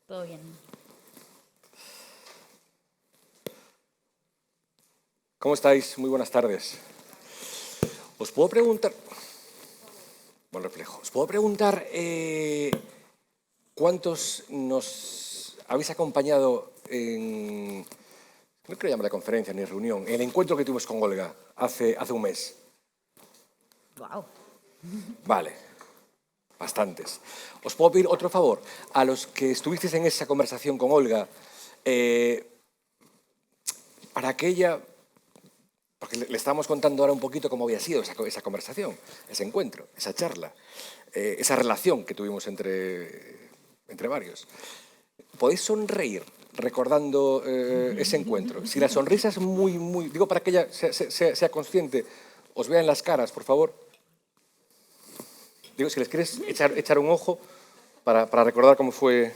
Todo bien. ¿Cómo estáis? Muy buenas tardes. Os puedo preguntar... Buen reflejo. Os puedo preguntar cuántos nos habéis acompañado en... No quiero llamar conferencia ni reunión. En el encuentro que tuvimos con Olga hace un mes. Wow. Vale. Bastantes. Os puedo pedir otro favor. A los que estuvisteis en esa conversación con Olga, para que ella... Porque le estábamos contando ahora un poquito cómo había sido esa conversación, ese encuentro, esa charla, esa relación que tuvimos entre varios. ¿Podéis sonreír recordando ese encuentro? Si la sonrisa es muy... Digo, para que ella sea consciente, os vea en las caras, por favor. Digo, si les quieres echar un ojo para recordar cómo fue...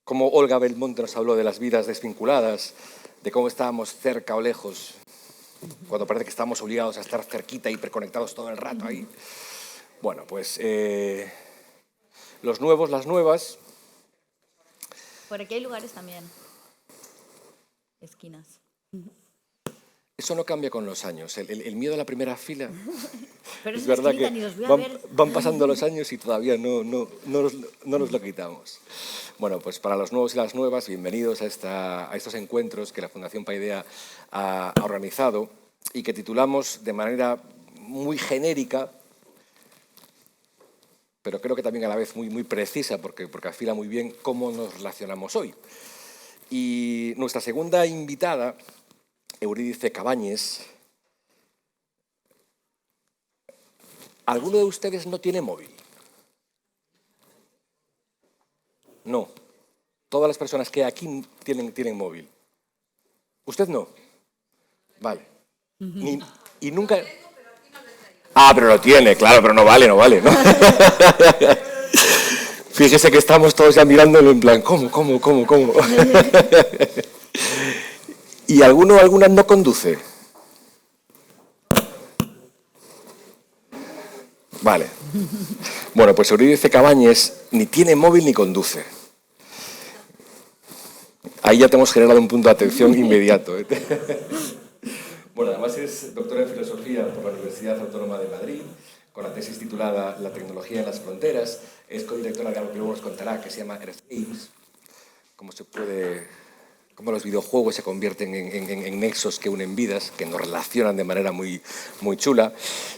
Cómo Olga Belmonte nos habló de las vidas desvinculadas, de cómo estábamos cerca o lejos, cuando parece que estamos obligados a estar cerquita, hiperconectados todo el rato ahí. Bueno, pues los nuevos, las nuevas... Por aquí hay lugares también. Esquinas. Eso no cambia con los años. El miedo a la primera fila... Pero Es es una verdad esquinita, que ni los voy a ver. van pasando los años y todavía no nos lo quitamos. Bueno, pues para los nuevos y las nuevas, bienvenidos a estos encuentros que la Fundación Paideia ha organizado y que titulamos de manera muy genérica, pero creo que también a la vez muy precisa, porque afila muy bien cómo nos relacionamos hoy. Y nuestra segunda invitada, Eurídice Cabañes. ¿Alguno de ustedes no tiene móvil? No. Todas las personas que aquí tienen móvil. ¿Usted no? Vale. Y nunca... Ah, pero lo tiene, claro, pero no vale, ¿no? Fíjese que estamos todos ya mirándolo en plan, ¿cómo? ¿Y alguno o alguna no conduce? Vale. Bueno, pues Eurídice Cabañes ni tiene móvil ni conduce. Ahí ya te hemos generado un punto de atención inmediato. Bueno, además es doctora en Filosofía por la Universidad Autónoma de Madrid, con la tesis titulada La tecnología en las fronteras. Es codirectora de algo que luego nos contará, que se llama Earth Games. Cómo los videojuegos se convierten en nexos que unen vidas, que nos relacionan de manera muy chula.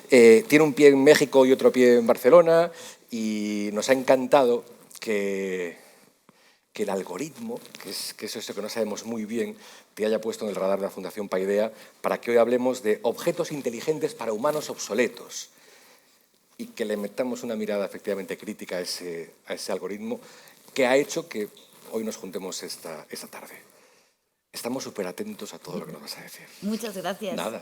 Tiene un pie en México y otro pie en Barcelona, y nos ha encantado que el algoritmo, que es eso que no sabemos muy bien, te haya puesto en el radar de la Fundación Paideia para que hoy hablemos de objetos inteligentes para humanos obsoletos y que le metamos una mirada efectivamente crítica a ese algoritmo que ha hecho que hoy nos juntemos esta tarde. Estamos súper atentos a todo lo que nos vas a decir. Muchas gracias. Nada.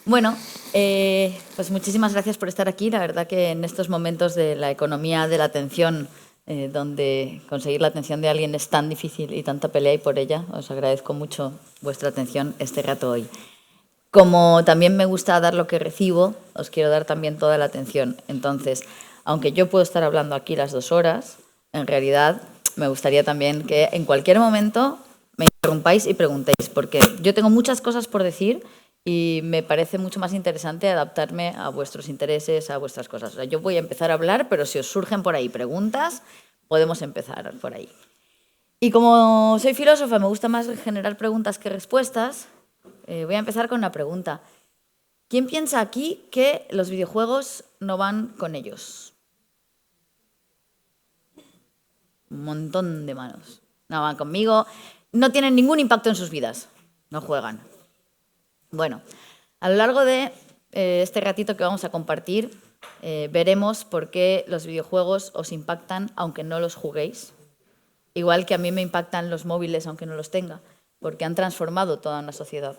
Bueno, pues muchísimas gracias por estar aquí. La verdad que en estos momentos de la economía de la atención, donde conseguir la atención de alguien es tan difícil y tanta pelea hay por ella, os agradezco mucho vuestra atención este rato hoy. Como también me gusta dar lo que recibo, os quiero dar también toda la atención. Entonces, aunque yo puedo estar hablando aquí las 2 horas, en realidad me gustaría también que en cualquier momento me interrumpáis y preguntéis, porque yo tengo muchas cosas por decir y me parece mucho más interesante adaptarme a vuestros intereses, a vuestras cosas. O sea, yo voy a empezar a hablar, pero si os surgen por ahí preguntas, podemos empezar por ahí. Y como soy filósofa, me gusta más generar preguntas que respuestas. Voy a empezar con una pregunta. ¿Quién piensa aquí que los videojuegos no van con ellos? Un montón de manos. No van conmigo. No tienen ningún impacto en sus vidas. No juegan. Bueno, a lo largo de este ratito que vamos a compartir, veremos por qué los videojuegos os impactan aunque no los juguéis. Igual que a mí me impactan los móviles aunque no los tenga, porque han transformado toda una sociedad.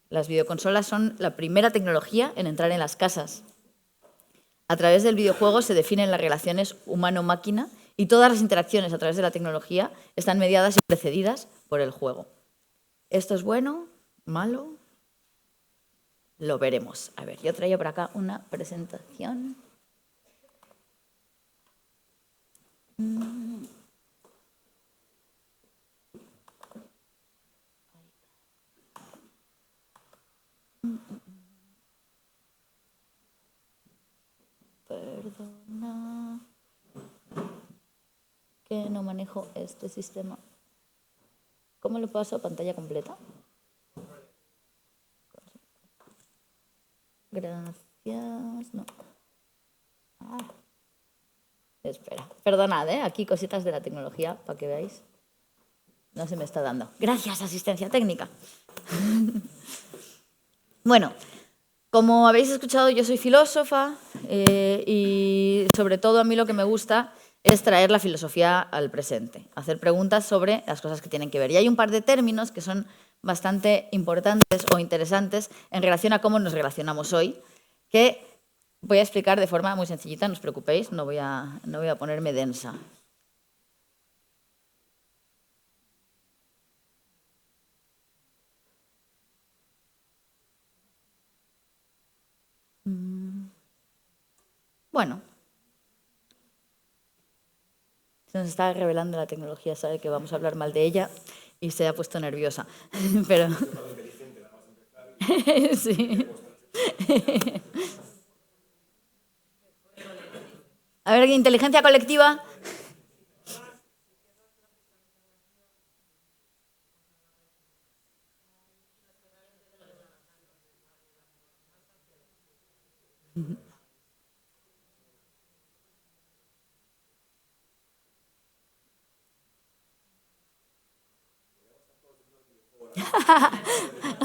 Las videoconsolas son la primera tecnología en entrar en las casas. A través del videojuego se definen las relaciones humano-máquina y todas las interacciones a través de la tecnología están mediadas y precedidas por el juego. ¿Esto es bueno? ¿Malo? Lo veremos. A ver, yo traigo por acá una presentación. Perdona que no manejo este sistema. ¿Cómo lo paso a pantalla completa? Gracias. No. Espera. Perdonad, aquí cositas de la tecnología para que veáis. No se me está dando. Gracias, asistencia técnica. Bueno, como habéis escuchado, yo soy filósofa y sobre todo a mí lo que me gusta es traer la filosofía al presente, hacer preguntas sobre las cosas que tienen que ver. Y hay un par de términos que son bastante importantes o interesantes en relación a cómo nos relacionamos hoy, que voy a explicar de forma muy sencillita, no os preocupéis, no voy a ponerme densa. Bueno, se nos está revelando la tecnología, sabe que vamos a hablar mal de ella y se ha puesto nerviosa. Pero sí. A ver, inteligencia colectiva.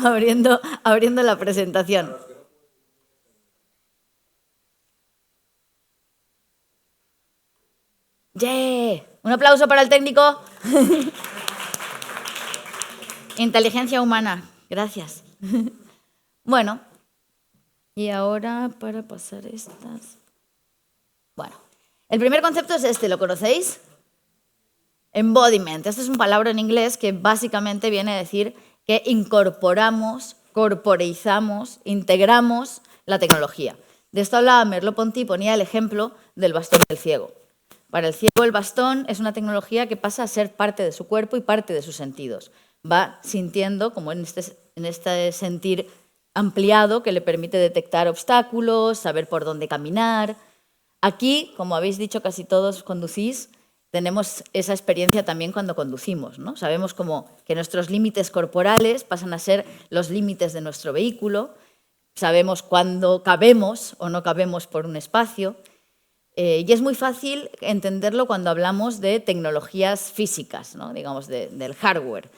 abriendo la presentación. ¡Yeah! Un aplauso para el técnico. Inteligencia humana. Gracias. Bueno, y ahora para pasar estas. Bueno, el primer concepto es este, ¿lo conocéis? Embodiment. Esta es una palabra en inglés que básicamente viene a decir que incorporamos, corporeizamos, integramos la tecnología. De esto hablaba Merleau-Ponty, ponía el ejemplo del bastón del ciego. Para el ciego el bastón es una tecnología que pasa a ser parte de su cuerpo y parte de sus sentidos. Va sintiendo, como en este sentir ampliado, que le permite detectar obstáculos, saber por dónde caminar. Aquí, como habéis dicho casi todos conducís, tenemos esa experiencia también cuando conducimos, ¿no? Sabemos como que nuestros límites corporales pasan a ser los límites de nuestro vehículo, sabemos cuándo cabemos o no cabemos por un espacio, y es muy fácil entenderlo cuando hablamos de tecnologías físicas, ¿no? Digamos, del hardware.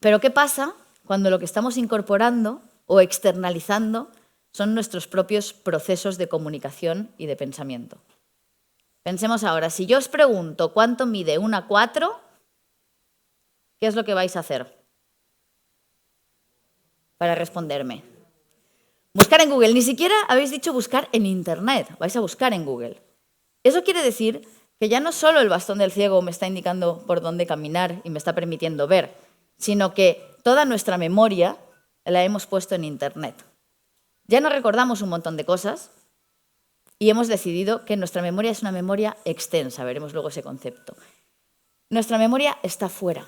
Pero ¿qué pasa cuando lo que estamos incorporando o externalizando son nuestros propios procesos de comunicación y de pensamiento? Pensemos ahora, si yo os pregunto cuánto mide una 4, ¿qué es lo que vais a hacer para responderme? Buscar en Google. Ni siquiera habéis dicho buscar en Internet, vais a buscar en Google. Eso quiere decir que ya no solo el bastón del ciego me está indicando por dónde caminar y me está permitiendo ver, sino que toda nuestra memoria la hemos puesto en Internet. Ya no recordamos un montón de cosas y hemos decidido que nuestra memoria es una memoria extensa, veremos luego ese concepto. Nuestra memoria está fuera.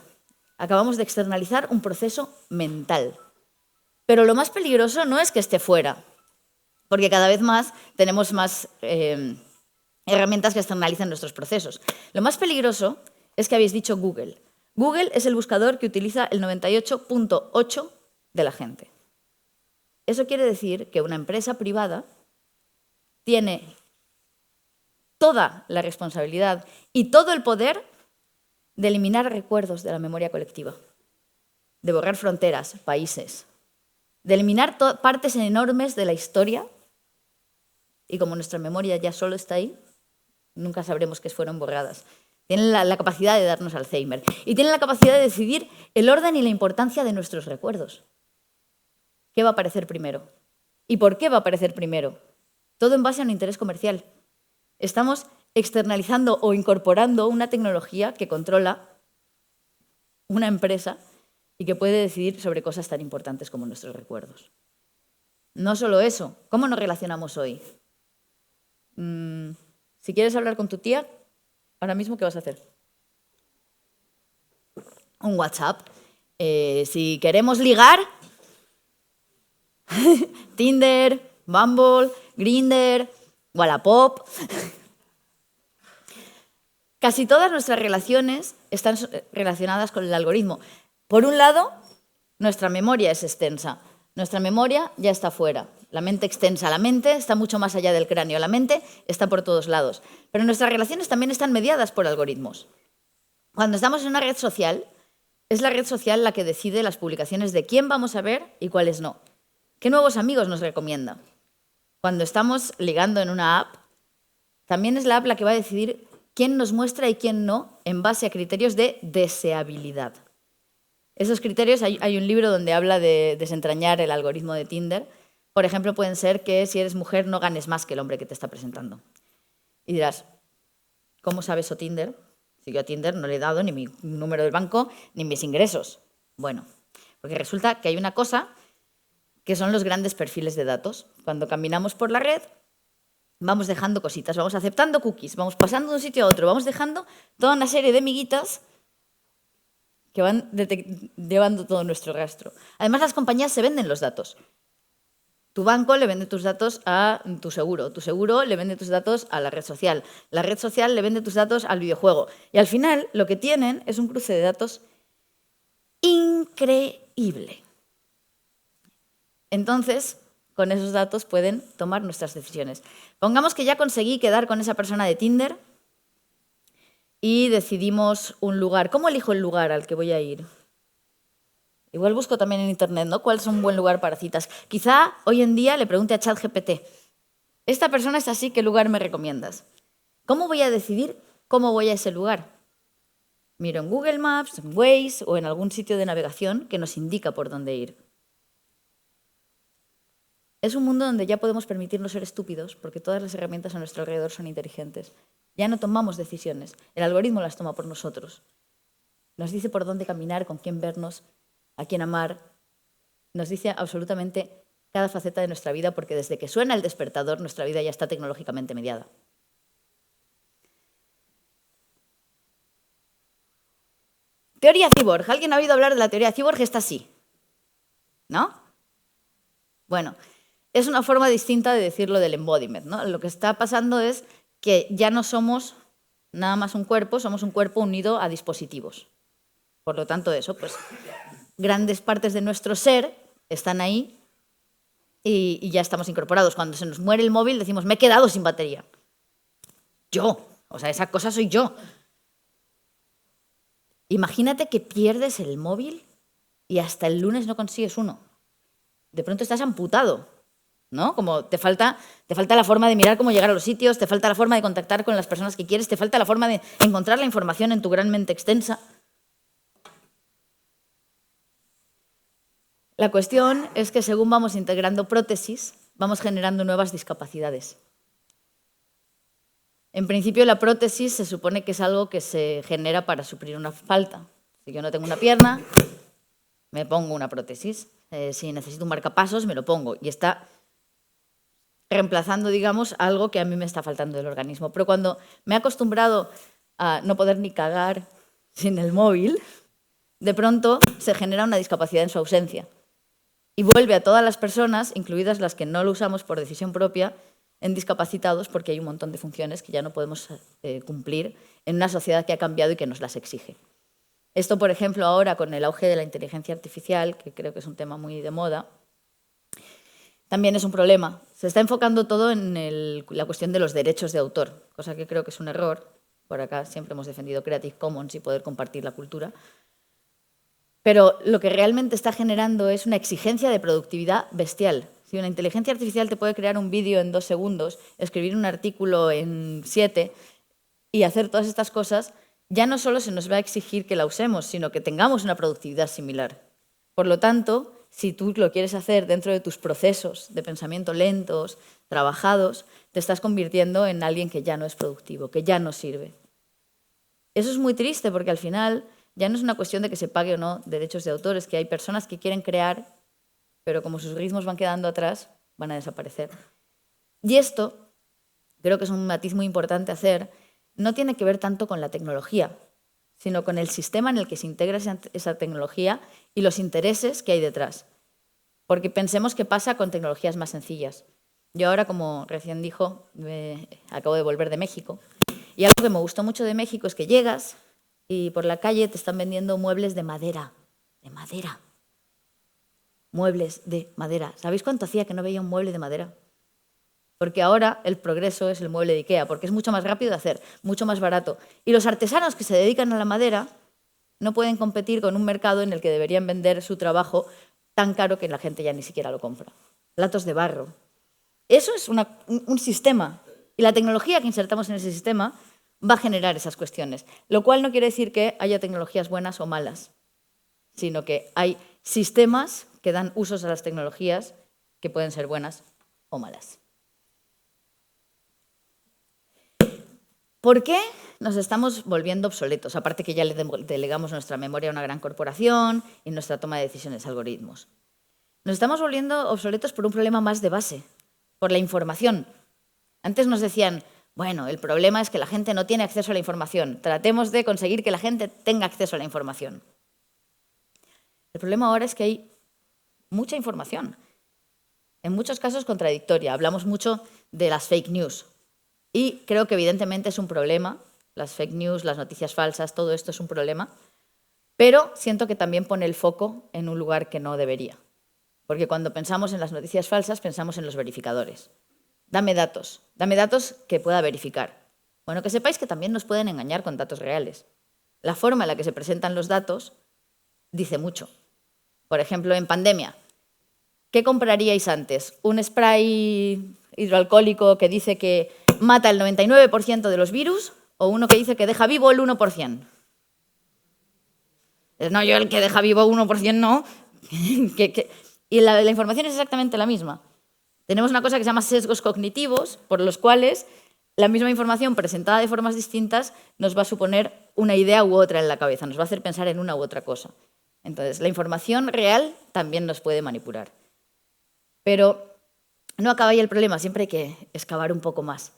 Acabamos de externalizar un proceso mental. Pero lo más peligroso no es que esté fuera, porque cada vez más tenemos más herramientas que externalizan nuestros procesos. Lo más peligroso es que habéis dicho Google. Google es el buscador que utiliza el 98.8% de la gente. Eso quiere decir que una empresa privada tiene toda la responsabilidad y todo el poder de eliminar recuerdos de la memoria colectiva, de borrar fronteras, países, de eliminar partes enormes de la historia, y como nuestra memoria ya solo está ahí, nunca sabremos que fueron borradas. Tienen la capacidad de darnos Alzheimer y tienen la capacidad de decidir el orden y la importancia de nuestros recuerdos. ¿Qué va a aparecer primero? ¿Y por qué va a aparecer primero? Todo en base a un interés comercial. Estamos externalizando o incorporando una tecnología que controla una empresa y que puede decidir sobre cosas tan importantes como nuestros recuerdos. No solo eso, ¿cómo nos relacionamos hoy? Si quieres hablar con tu tía, ahora mismo, ¿qué vas a hacer? Un WhatsApp. Si queremos ligar, Tinder, Bumble, Grindr, Wallapop. Casi todas nuestras relaciones están relacionadas con el algoritmo. Por un lado, nuestra memoria es extensa. Nuestra memoria ya está fuera. La mente extensa. La mente está mucho más allá del cráneo. La mente está por todos lados. Pero nuestras relaciones también están mediadas por algoritmos. Cuando estamos en una red social, es la red social la que decide las publicaciones de quién vamos a ver y cuáles no. ¿Qué nuevos amigos nos recomienda? Cuando estamos ligando en una app, también es la app la que va a decidir quién nos muestra y quién no en base a criterios de deseabilidad. Esos criterios, hay un libro donde habla de desentrañar el algoritmo de Tinder. Por ejemplo, pueden ser que si eres mujer no ganes más que el hombre que te está presentando. Y dirás, ¿cómo sabe eso Tinder? Si yo a Tinder no le he dado ni mi número del banco ni mis ingresos. Bueno, porque resulta que hay una cosa que son los grandes perfiles de datos. Cuando caminamos por la red, vamos dejando cositas, vamos aceptando cookies, vamos pasando de un sitio a otro, vamos dejando toda una serie de miguitas que van llevando todo nuestro rastro. Además, las compañías se venden los datos. Tu banco le vende tus datos a tu seguro le vende tus datos a la red social le vende tus datos al videojuego. Y al final, lo que tienen es un cruce de datos increíble. Entonces, con esos datos pueden tomar nuestras decisiones. Pongamos que ya conseguí quedar con esa persona de Tinder y decidimos un lugar. ¿Cómo elijo el lugar al que voy a ir? Igual busco también en internet, ¿no? ¿Cuál es un buen lugar para citas? Quizá hoy en día le pregunte a ChatGPT. Esta persona es así, ¿qué lugar me recomiendas? ¿Cómo voy a decidir cómo voy a ese lugar? Miro en Google Maps, en Waze o en algún sitio de navegación que nos indica por dónde ir. Es un mundo donde ya podemos permitirnos ser estúpidos porque todas las herramientas a nuestro alrededor son inteligentes. Ya no tomamos decisiones, el algoritmo las toma por nosotros. Nos dice por dónde caminar, con quién vernos, a quién amar. Nos dice absolutamente cada faceta de nuestra vida porque desde que suena el despertador nuestra vida ya está tecnológicamente mediada. Teoría Cyborg. ¿Alguien ha oído hablar de la teoría Cyborg? Está así, ¿no? Bueno, es una forma distinta de decirlo del embodiment, ¿no? Lo que está pasando es que ya no somos nada más un cuerpo, somos un cuerpo unido a dispositivos. Por lo tanto, eso, pues, grandes partes de nuestro ser están ahí y ya estamos incorporados. Cuando se nos muere el móvil decimos, me he quedado sin batería. Yo, o sea, esa cosa soy yo. Imagínate que pierdes el móvil y hasta el lunes no consigues uno. De pronto estás amputado, ¿no? Como te falta la forma de mirar cómo llegar a los sitios, te falta la forma de contactar con las personas que quieres, te falta la forma de encontrar la información en tu gran mente extensa. La cuestión es que según vamos integrando prótesis, vamos generando nuevas discapacidades. En principio, la prótesis se supone que es algo que se genera para suplir una falta. Si yo no tengo una pierna, me pongo una prótesis. Si necesito un marcapasos, me lo pongo. Y está reemplazando, digamos, algo que a mí me está faltando del organismo. Pero cuando me he acostumbrado a no poder ni cagar sin el móvil, de pronto se genera una discapacidad en su ausencia. Y vuelve a todas las personas, incluidas las que no lo usamos por decisión propia, en discapacitados porque hay un montón de funciones que ya no podemos cumplir en una sociedad que ha cambiado y que nos las exige. Esto, por ejemplo, ahora con el auge de la inteligencia artificial, que creo que es un tema muy de moda, también es un problema. Se está enfocando todo en la cuestión de los derechos de autor, cosa que creo que es un error. Por acá siempre hemos defendido Creative Commons y poder compartir la cultura. Pero lo que realmente está generando es una exigencia de productividad bestial. Si una inteligencia artificial te puede crear un vídeo en 2 segundos, escribir un artículo en 7 y hacer todas estas cosas, ya no solo se nos va a exigir que la usemos, sino que tengamos una productividad similar. Por lo tanto, si tú lo quieres hacer dentro de tus procesos de pensamiento lentos, trabajados, te estás convirtiendo en alguien que ya no es productivo, que ya no sirve. Eso es muy triste porque al final ya no es una cuestión de que se pague o no derechos de autor, es que hay personas que quieren crear, pero como sus ritmos van quedando atrás, van a desaparecer. Y esto, creo que es un matiz muy importante hacer, no tiene que ver tanto con la tecnología, sino con el sistema en el que se integra esa tecnología y los intereses que hay detrás. porque pensemos qué pasa con tecnologías más sencillas. Yo ahora, como recién dijo, acabo de volver de México, y algo que me gustó mucho de México es que llegas y por la calle te están vendiendo muebles de madera, muebles de madera. ¿Sabéis cuánto hacía que no veía un mueble de madera? Porque ahora el progreso es el mueble de IKEA, porque es mucho más rápido de hacer, mucho más barato. Y los artesanos que se dedican a la madera no pueden competir con un mercado en el que deberían vender su trabajo tan caro que la gente ya ni siquiera lo compra. Platos de barro. Eso es un sistema. Y la tecnología que insertamos en ese sistema va a generar esas cuestiones. Lo cual no quiere decir que haya tecnologías buenas o malas, sino que hay sistemas que dan usos a las tecnologías que pueden ser buenas o malas. ¿Por qué nos estamos volviendo obsoletos? Aparte que ya le delegamos nuestra memoria a una gran corporación y nuestra toma de decisiones a algoritmos. Nos estamos volviendo obsoletos por un problema más de base, por la información. Antes nos decían, bueno, el problema es que la gente no tiene acceso a la información. Tratemos de conseguir que la gente tenga acceso a la información. El problema ahora es que hay mucha información, en muchos casos contradictoria. Hablamos mucho de las fake news. Y creo que evidentemente es un problema, las fake news, las noticias falsas, todo esto es un problema, pero siento que también pone el foco en un lugar que no debería. Porque cuando pensamos en las noticias falsas, pensamos en los verificadores. Dame datos que pueda verificar. Bueno, que sepáis que también nos pueden engañar con datos reales. La forma en la que se presentan los datos dice mucho. Por ejemplo, en pandemia, ¿qué compraríais antes? ¿Un spray hidroalcohólico que dice que mata el 99% de los virus o uno que dice que deja vivo el 1%? No, yo el que deja vivo 1% no. Y la información es exactamente la misma. Tenemos una cosa que se llama sesgos cognitivos, por los cuales la misma información presentada de formas distintas nos va a suponer una idea u otra en la cabeza, nos va a hacer pensar en una u otra cosa. Entonces, la información real también nos puede manipular. Pero no acaba ahí el problema, siempre hay que excavar un poco más.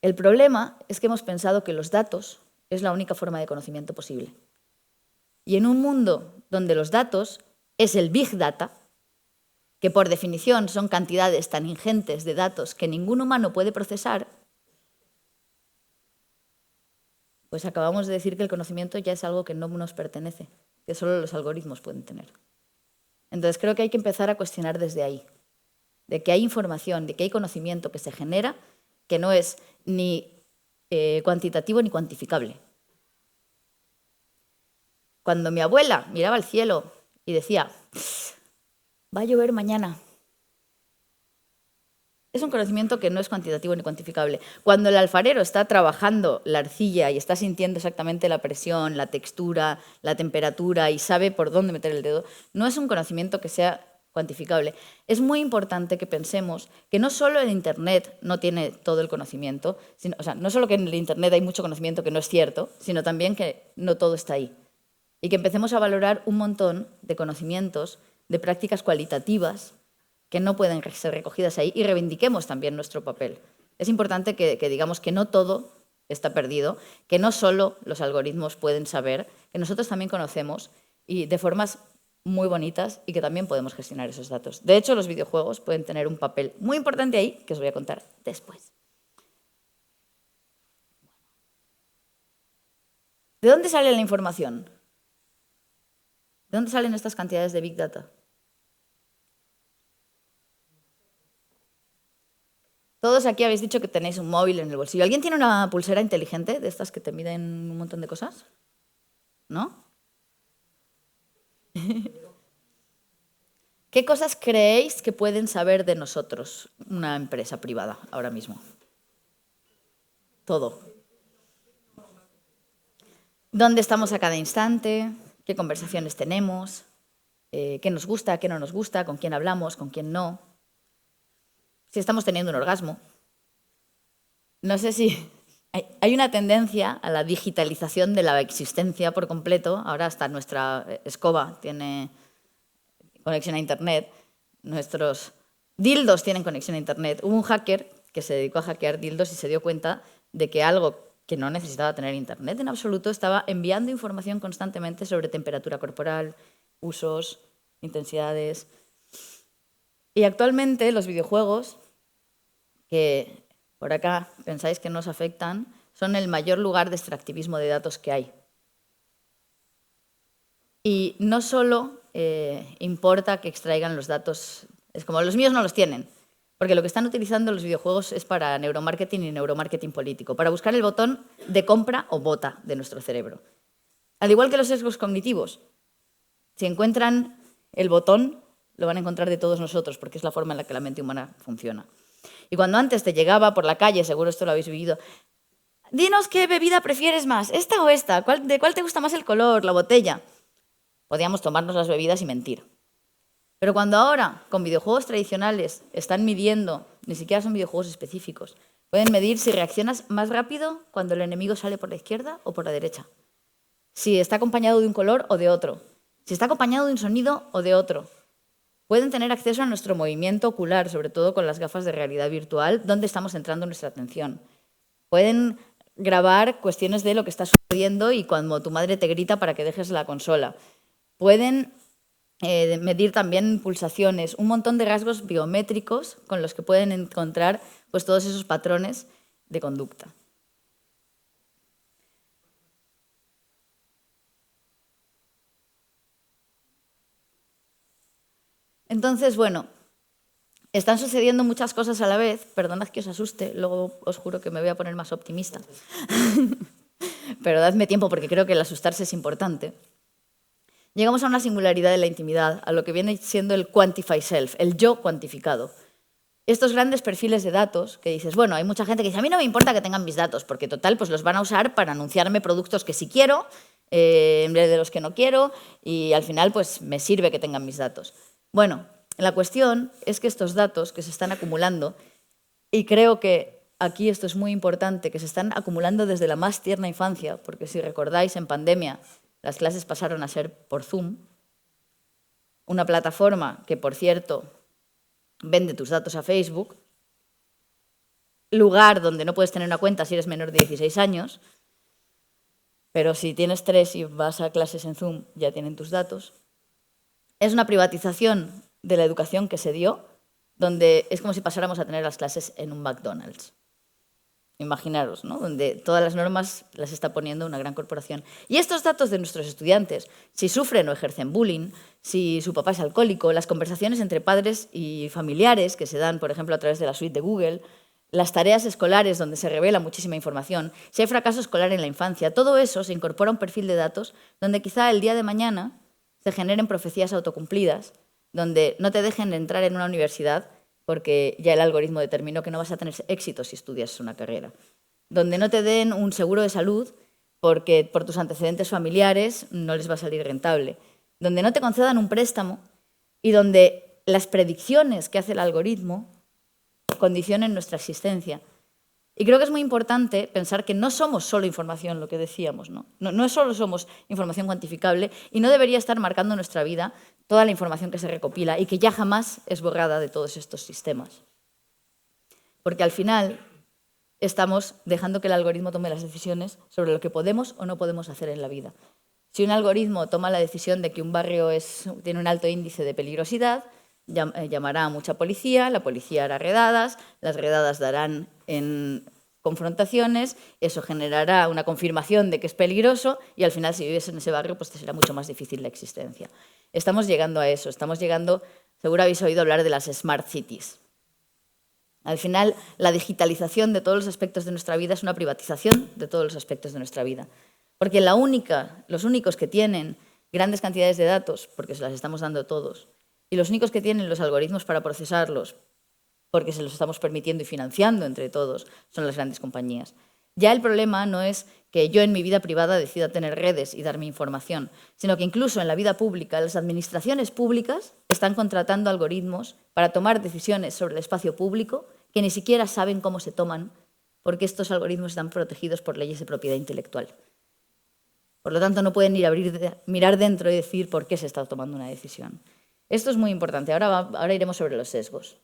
El problema es que hemos pensado que los datos es la única forma de conocimiento posible. Y en un mundo donde los datos es el Big Data, que por definición son cantidades tan ingentes de datos que ningún humano puede procesar, pues acabamos de decir que el conocimiento ya es algo que no nos pertenece, que solo los algoritmos pueden tener. Entonces creo que hay que empezar a cuestionar desde ahí, de que hay información, de que hay conocimiento que se genera, que no es ni cuantitativo ni cuantificable. Cuando mi abuela miraba al cielo y decía, va a llover mañana, es un conocimiento que no es cuantitativo ni cuantificable. Cuando el alfarero está trabajando la arcilla y está sintiendo exactamente la presión, la textura, la temperatura y sabe por dónde meter el dedo, no es un conocimiento que sea cuantificable. Es muy importante que pensemos que no solo el Internet no tiene todo el conocimiento, no solo que en el Internet hay mucho conocimiento que no es cierto, sino también que no todo está ahí. Y que empecemos a valorar un montón de conocimientos, de prácticas cualitativas que no pueden ser recogidas ahí y reivindiquemos también nuestro papel. Es importante que digamos que no todo está perdido, que no solo los algoritmos pueden saber, que nosotros también conocemos y de formas muy bonitas y que también podemos gestionar esos datos. De hecho, los videojuegos pueden tener un papel muy importante ahí que os voy a contar después. ¿De dónde sale la información? ¿De dónde salen estas cantidades de Big Data? Todos aquí habéis dicho que tenéis un móvil en el bolsillo. ¿Alguien tiene una pulsera inteligente de estas que te miden un montón de cosas? ¿No? ¿Qué cosas creéis que pueden saber de nosotros una empresa privada ahora mismo? Todo. ¿Dónde estamos a cada instante? ¿Qué conversaciones tenemos? ¿Qué nos gusta? ¿Qué no nos gusta? ¿Con quién hablamos? ¿Con quién no? Si estamos teniendo un orgasmo. No sé si hay una tendencia a la digitalización de la existencia por completo. Ahora hasta nuestra escoba tiene conexión a Internet, nuestros dildos tienen conexión a Internet. Hubo un hacker que se dedicó a hackear dildos y se dio cuenta de que algo que no necesitaba tener Internet en absoluto estaba enviando información constantemente sobre temperatura corporal, usos, intensidades. Y actualmente los videojuegos, que por acá pensáis que nos afectan, son el mayor lugar de extractivismo de datos que hay. Y no solo importa que extraigan los datos, es como los míos no los tienen, porque lo que están utilizando los videojuegos es para neuromarketing y neuromarketing político, para buscar el botón de compra o vota de nuestro cerebro. Al igual que los sesgos cognitivos, si encuentran el botón, lo van a encontrar de todos nosotros, porque es la forma en la que la mente humana funciona. Y cuando antes te llegaba por la calle, seguro esto lo habéis vivido, dinos qué bebida prefieres más, esta o esta, ¿de cuál te gusta más el color, la botella? Podíamos tomarnos las bebidas y mentir. Pero cuando ahora, con videojuegos tradicionales, están midiendo, ni siquiera son videojuegos específicos, pueden medir si reaccionas más rápido cuando el enemigo sale por la izquierda o por la derecha, si está acompañado de un color o de otro, si está acompañado de un sonido o de otro. Pueden tener acceso a nuestro movimiento ocular, sobre todo con las gafas de realidad virtual, donde estamos centrando nuestra atención. Pueden grabar cuestiones de lo que está sucediendo y cuando tu madre te grita para que dejes la consola. Pueden medir también pulsaciones, un montón de rasgos biométricos con los que pueden encontrar pues, todos esos patrones de conducta. Entonces, bueno, están sucediendo muchas cosas a la vez. Perdonad que os asuste, luego os juro que me voy a poner más optimista. Pero dadme tiempo porque creo que el asustarse es importante. Llegamos a una singularidad de la intimidad, a lo que viene siendo el quantify self, el yo cuantificado. Estos grandes perfiles de datos que dices, bueno, hay mucha gente que dice, a mí no me importa que tengan mis datos, porque total, pues los van a usar para anunciarme productos que sí quiero, en vez de los que no quiero, y al final pues me sirve que tengan mis datos. Bueno, la cuestión es que estos datos que se están acumulando, y creo que aquí esto es muy importante, que se están acumulando desde la más tierna infancia, porque si recordáis, en pandemia las clases pasaron a ser por Zoom, una plataforma que, por cierto, vende tus datos a Facebook, lugar donde no puedes tener una cuenta si eres menor de 16 años, pero si tienes 3 y vas a clases en Zoom, ya tienen tus datos. Es una privatización de la educación que se dio, donde es como si pasáramos a tener las clases en un McDonald's. Imaginaros, ¿no? Donde todas las normas las está poniendo una gran corporación. Y estos datos de nuestros estudiantes, si sufren o ejercen bullying, si su papá es alcohólico, las conversaciones entre padres y familiares que se dan, por ejemplo, a través de la suite de Google, las tareas escolares donde se revela muchísima información, si hay fracaso escolar en la infancia, todo eso se incorpora a un perfil de datos donde quizá el día de mañana se generen profecías autocumplidas, donde no te dejen entrar en una universidad porque ya el algoritmo determinó que no vas a tener éxito si estudias una carrera. Donde no te den un seguro de salud porque por tus antecedentes familiares no les va a salir rentable. Donde no te concedan un préstamo y donde las predicciones que hace el algoritmo condicionen nuestra existencia. Y creo que es muy importante pensar que no somos solo información, lo que decíamos, ¿no? No solo somos información cuantificable y no debería estar marcando nuestra vida toda la información que se recopila y que ya jamás es borrada de todos estos sistemas. Porque al final estamos dejando que el algoritmo tome las decisiones sobre lo que podemos o no podemos hacer en la vida. Si un algoritmo toma la decisión de que un barrio tiene un alto índice de peligrosidad, llamará a mucha policía, la policía hará redadas, las redadas darán en confrontaciones, eso generará una confirmación de que es peligroso y al final si vives en ese barrio pues te será mucho más difícil la existencia. Estamos llegando a eso, estamos llegando, seguro habéis oído hablar de las smart cities. Al final la digitalización de todos los aspectos de nuestra vida es una privatización de todos los aspectos de nuestra vida. Porque los únicos que tienen grandes cantidades de datos, porque se las estamos dando todos, y los únicos que tienen los algoritmos para procesarlos, porque se los estamos permitiendo y financiando entre todos, son las grandes compañías. Ya el problema no es que yo en mi vida privada decida tener redes y dar mi información, sino que incluso en la vida pública, las administraciones públicas están contratando algoritmos para tomar decisiones sobre el espacio público que ni siquiera saben cómo se toman, porque estos algoritmos están protegidos por leyes de propiedad intelectual. Por lo tanto, no pueden ir a mirar dentro y decir por qué se está tomando una decisión. Esto es muy importante. Ahora iremos sobre los sesgos.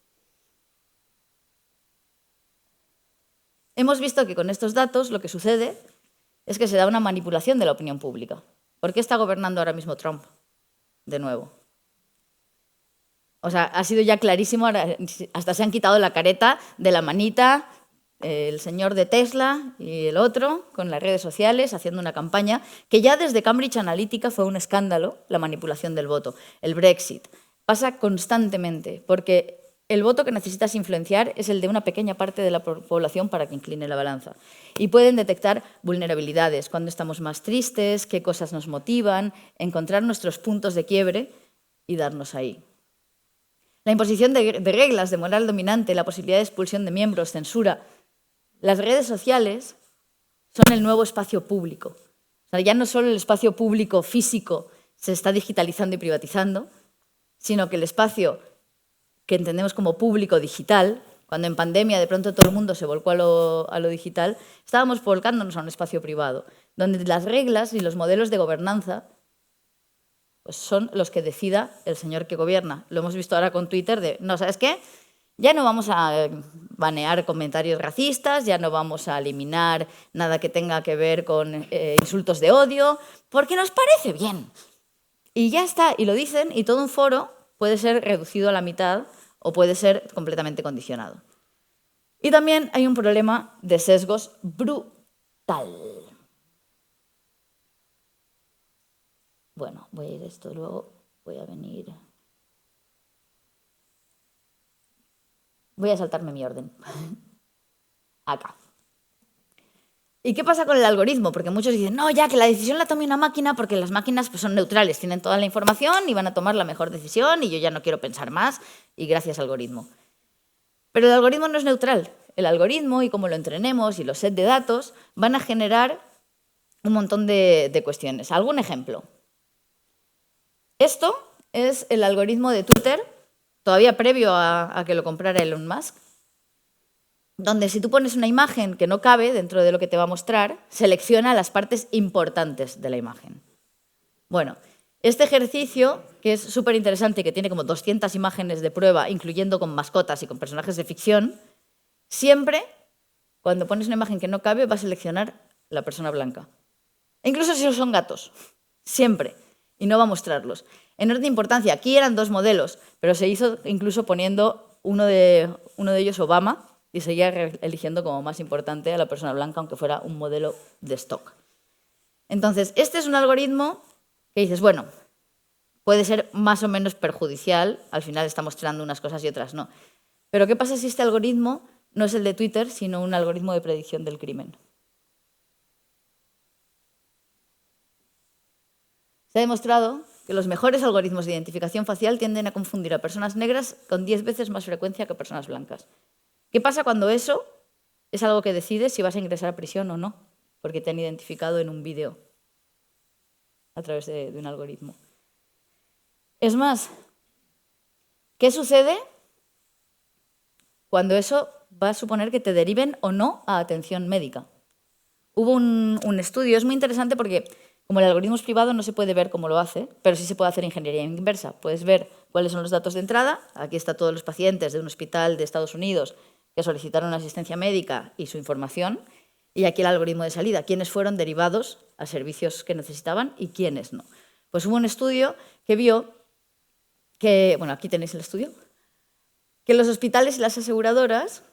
Hemos visto que con estos datos lo que sucede es que se da una manipulación de la opinión pública. ¿Por qué está gobernando ahora mismo Trump? De nuevo. O sea, ha sido ya clarísimo, hasta se han quitado la careta de la manita, el señor de Tesla y el otro, con las redes sociales, haciendo una campaña que ya desde Cambridge Analytica fue un escándalo, la manipulación del voto. El Brexit pasa constantemente, porque el voto que necesitas influenciar es el de una pequeña parte de la población para que incline la balanza. Y pueden detectar vulnerabilidades, cuando estamos más tristes, qué cosas nos motivan, encontrar nuestros puntos de quiebre y darnos ahí. La imposición de reglas de moral dominante, la posibilidad de expulsión de miembros, censura. Las redes sociales son el nuevo espacio público. O sea, ya no solo el espacio público físico se está digitalizando y privatizando, sino que el espacio que entendemos como público digital, cuando en pandemia de pronto todo el mundo se volcó a lo digital, estábamos volcándonos a un espacio privado, donde las reglas y los modelos de gobernanza pues son los que decida el señor que gobierna. Lo hemos visto ahora con Twitter de, no, ¿sabes qué? Ya no vamos a banear comentarios racistas, ya no vamos a eliminar nada que tenga que ver con insultos de odio, porque nos parece bien. Y ya está, y lo dicen, y todo un foro puede ser reducido a la mitad o puede ser completamente condicionado. Y también hay un problema de sesgos brutal. Bueno, voy a ir esto luego, voy a venir. Voy a saltarme mi orden. Acá. ¿Y qué pasa con el algoritmo? Porque muchos dicen, no, ya que la decisión la tome una máquina porque las máquinas pues, son neutrales, tienen toda la información y van a tomar la mejor decisión y yo ya no quiero pensar más y gracias algoritmo. Pero el algoritmo no es neutral. El algoritmo y cómo lo entrenemos y los sets de datos van a generar un montón de cuestiones. ¿Algún ejemplo? Esto es el algoritmo de Twitter, todavía previo a que lo comprara Elon Musk, donde si tú pones una imagen que no cabe dentro de lo que te va a mostrar, selecciona las partes importantes de la imagen. Bueno, este ejercicio, que es súper interesante y que tiene como 200 imágenes de prueba, incluyendo con mascotas y con personajes de ficción, siempre, cuando pones una imagen que no cabe, va a seleccionar la persona blanca. E incluso si son gatos, siempre. Y no va a mostrarlos. En orden de importancia, aquí eran 2 modelos, pero se hizo incluso poniendo uno de ellos Obama y seguía eligiendo como más importante a la persona blanca, aunque fuera un modelo de stock. Entonces, este es un algoritmo que dices, bueno, puede ser más o menos perjudicial, al final está mostrando unas cosas y otras no. Pero ¿qué pasa si este algoritmo no es el de Twitter, sino un algoritmo de predicción del crimen? Se ha demostrado que los mejores algoritmos de identificación facial tienden a confundir a personas negras con 10 veces más frecuencia que personas blancas. ¿Qué pasa cuando eso es algo que decides si vas a ingresar a prisión o no? Porque te han identificado en un vídeo a través de un algoritmo. Es más, ¿qué sucede cuando eso va a suponer que te deriven o no a atención médica? Hubo un estudio, es muy interesante porque como el algoritmo es privado no se puede ver cómo lo hace, pero sí se puede hacer ingeniería inversa. Puedes ver cuáles son los datos de entrada. Aquí están todos los pacientes de un hospital de Estados Unidos que solicitaron asistencia médica y su información. Y aquí el algoritmo de salida, quiénes fueron derivados a servicios que necesitaban y quiénes no. Pues hubo un estudio que vio que, bueno, aquí tenéis el estudio, que los hospitales y las aseguradoras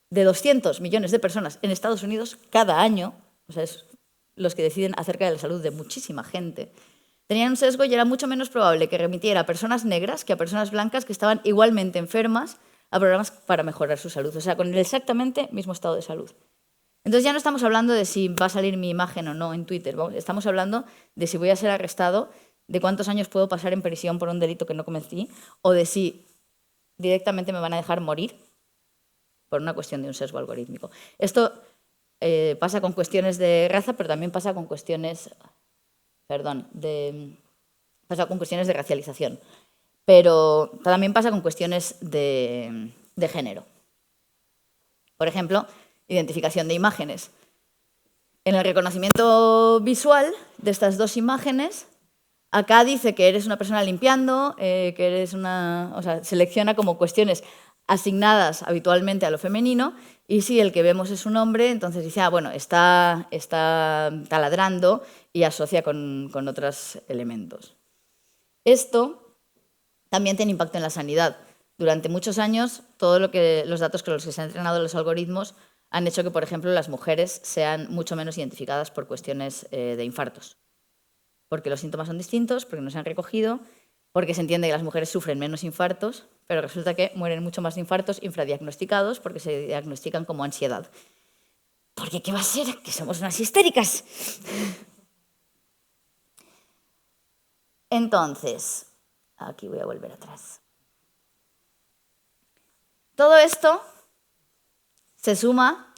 de 200 millones de personas en Estados Unidos cada año, o sea, es los que deciden acerca de la salud de muchísima gente, tenían un sesgo y era mucho menos probable que remitiera a personas negras que a personas blancas que estaban igualmente enfermas a programas para mejorar su salud, o sea, con el exactamente mismo estado de salud. Entonces ya no estamos hablando de si va a salir mi imagen o no en Twitter, estamos hablando de si voy a ser arrestado, de cuántos años puedo pasar en prisión por un delito que no cometí, o de si directamente me van a dejar morir por una cuestión de un sesgo algorítmico. Esto pasa con cuestiones de raza, pero también pasa con cuestiones, pasa con cuestiones de racialización, pero también pasa con cuestiones de género. Por ejemplo, identificación de imágenes. En el reconocimiento visual de estas 2 imágenes, acá dice que eres una persona limpiando, que eres o sea, selecciona como cuestiones asignadas habitualmente a lo femenino, y si el que vemos es un hombre, entonces dice, bueno, está taladrando y asocia con otros elementos. Esto También tiene impacto en la sanidad. Durante muchos años, los datos con los que se han entrenado los algoritmos han hecho que, por ejemplo, las mujeres sean mucho menos identificadas por cuestiones de infartos. Porque los síntomas son distintos, porque no se han recogido, porque se entiende que las mujeres sufren menos infartos, pero resulta que mueren mucho más de infartos infradiagnosticados porque se diagnostican como ansiedad. Porque ¿qué va a ser? Que somos unas histéricas. Entonces, aquí voy a volver atrás. Todo esto se suma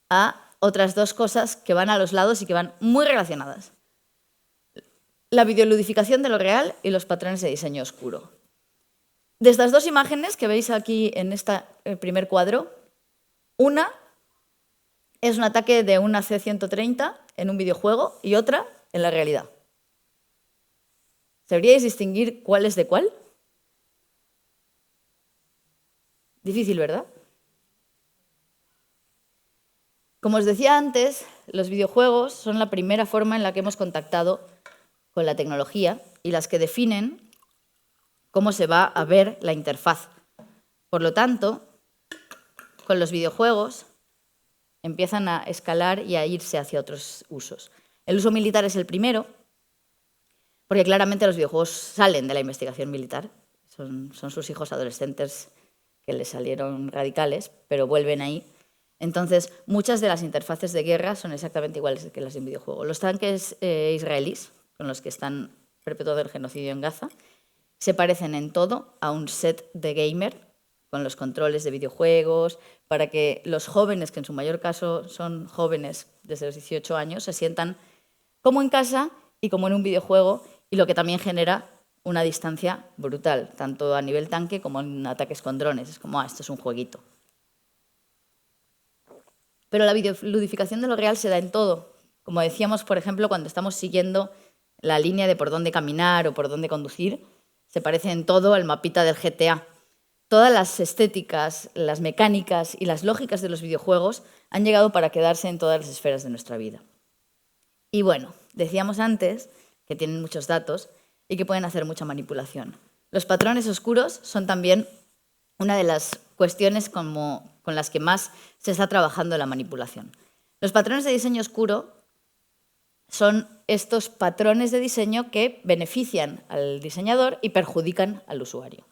a otras dos cosas que van a los lados y que van muy relacionadas. La videoludificación de lo real y los patrones de diseño oscuro. De estas dos imágenes que veis aquí en este primer cuadro, una es un ataque de una C-130 en un videojuego y otra en la realidad. ¿Sabríais distinguir cuál es de cuál? Difícil, ¿verdad? Como os decía antes, los videojuegos son la primera forma en la que hemos contactado con la tecnología y las que definen cómo se va a ver la interfaz. Por lo tanto, con los videojuegos empiezan a escalar y a irse hacia otros usos. El uso militar es el primero, porque claramente los videojuegos salen de la investigación militar. Son sus hijos adolescentes que les salieron radicales, pero vuelven ahí. Entonces, muchas de las interfaces de guerra son exactamente iguales que las de un videojuego. Los tanques israelíes, con los que están perpetuando el genocidio en Gaza, se parecen en todo a un set de gamer, con los controles de videojuegos, para que los jóvenes, que en su mayor caso son jóvenes desde los 18 años, se sientan como en casa y como en un videojuego, y lo que también genera una distancia brutal, tanto a nivel tanque como en ataques con drones. Es como, esto es un jueguito. Pero la videoludificación de lo real se da en todo. Como decíamos, por ejemplo, cuando estamos siguiendo la línea de por dónde caminar o por dónde conducir, se parece en todo al mapita del GTA. Todas las estéticas, las mecánicas y las lógicas de los videojuegos han llegado para quedarse en todas las esferas de nuestra vida. Y bueno, decíamos antes que tienen muchos datos y que pueden hacer mucha manipulación. Los patrones oscuros son también una de las cuestiones con las que más se está trabajando la manipulación. Los patrones de diseño oscuro son estos patrones de diseño que benefician al diseñador y perjudican al usuario.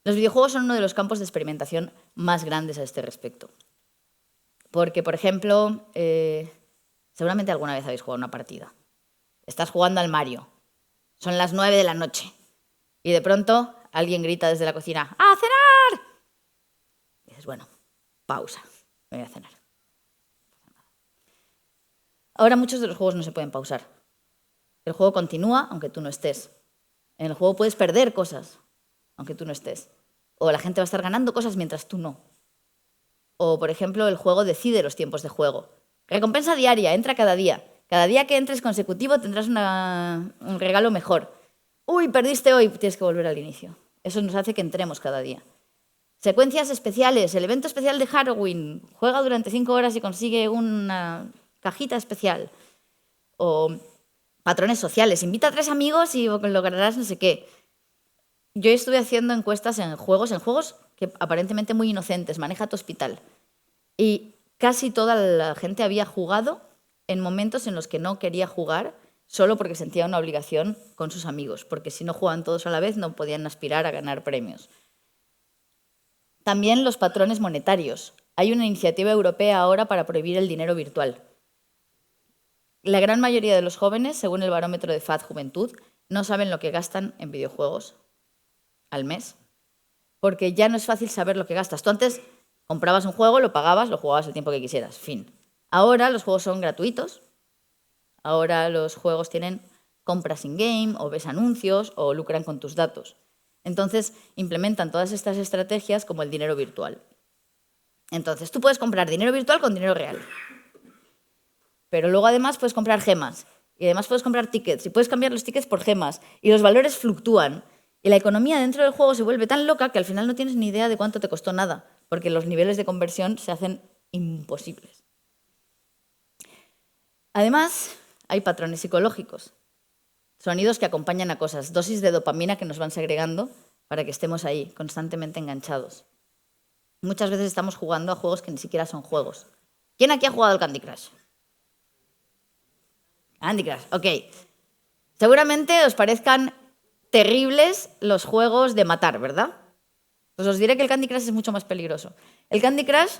Los videojuegos son uno de los campos de experimentación más grandes a este respecto. Porque, por ejemplo, seguramente alguna vez habéis jugado una partida. Estás jugando al Mario. Son las 9 de la noche. Y de pronto alguien grita desde la cocina, ¡a cenar! Y dices, bueno, pausa, me voy a cenar. Ahora muchos de los juegos no se pueden pausar. El juego continúa aunque tú no estés. En el juego puedes perder cosas aunque tú no estés. O la gente va a estar ganando cosas mientras tú no. O, por ejemplo, el juego decide los tiempos de juego. Recompensa diaria, entra cada día. Cada día que entres consecutivo tendrás un regalo mejor. Uy, perdiste hoy, tienes que volver al inicio. Eso nos hace que entremos cada día. Secuencias especiales, el evento especial de Halloween. Juega durante 5 horas y consigue una cajita especial. O patrones sociales, invita a 3 amigos y lograrás no sé qué. Yo estuve haciendo encuestas en juegos que aparentemente muy inocentes, maneja tu hospital. Y casi toda la gente había jugado en momentos en los que no quería jugar solo porque sentía una obligación con sus amigos, porque si no jugaban todos a la vez no podían aspirar a ganar premios. También los patrones monetarios. Hay una iniciativa europea ahora para prohibir el dinero virtual. La gran mayoría de los jóvenes, según el barómetro de FAD Juventud, no saben lo que gastan en videojuegos al mes, porque ya no es fácil saber lo que gastas. Tú antes comprabas un juego, lo pagabas, lo jugabas el tiempo que quisieras, fin. Ahora los juegos son gratuitos, ahora los juegos tienen compras in-game, o ves anuncios, o lucran con tus datos. Entonces, implementan todas estas estrategias como el dinero virtual. Entonces, tú puedes comprar dinero virtual con dinero real. Pero luego además puedes comprar gemas, y además puedes comprar tickets, y puedes cambiar los tickets por gemas, y los valores fluctúan. Y la economía dentro del juego se vuelve tan loca que al final no tienes ni idea de cuánto te costó nada, porque los niveles de conversión se hacen imposibles. Además, hay patrones psicológicos. Sonidos que acompañan a cosas, dosis de dopamina que nos van segregando para que estemos ahí, constantemente enganchados. Muchas veces estamos jugando a juegos que ni siquiera son juegos. ¿Quién aquí ha jugado al Candy Crush? Candy Crush, ok. Seguramente os parezcan terribles los juegos de matar, ¿verdad? Pues os diré que el Candy Crush es mucho más peligroso. El Candy Crush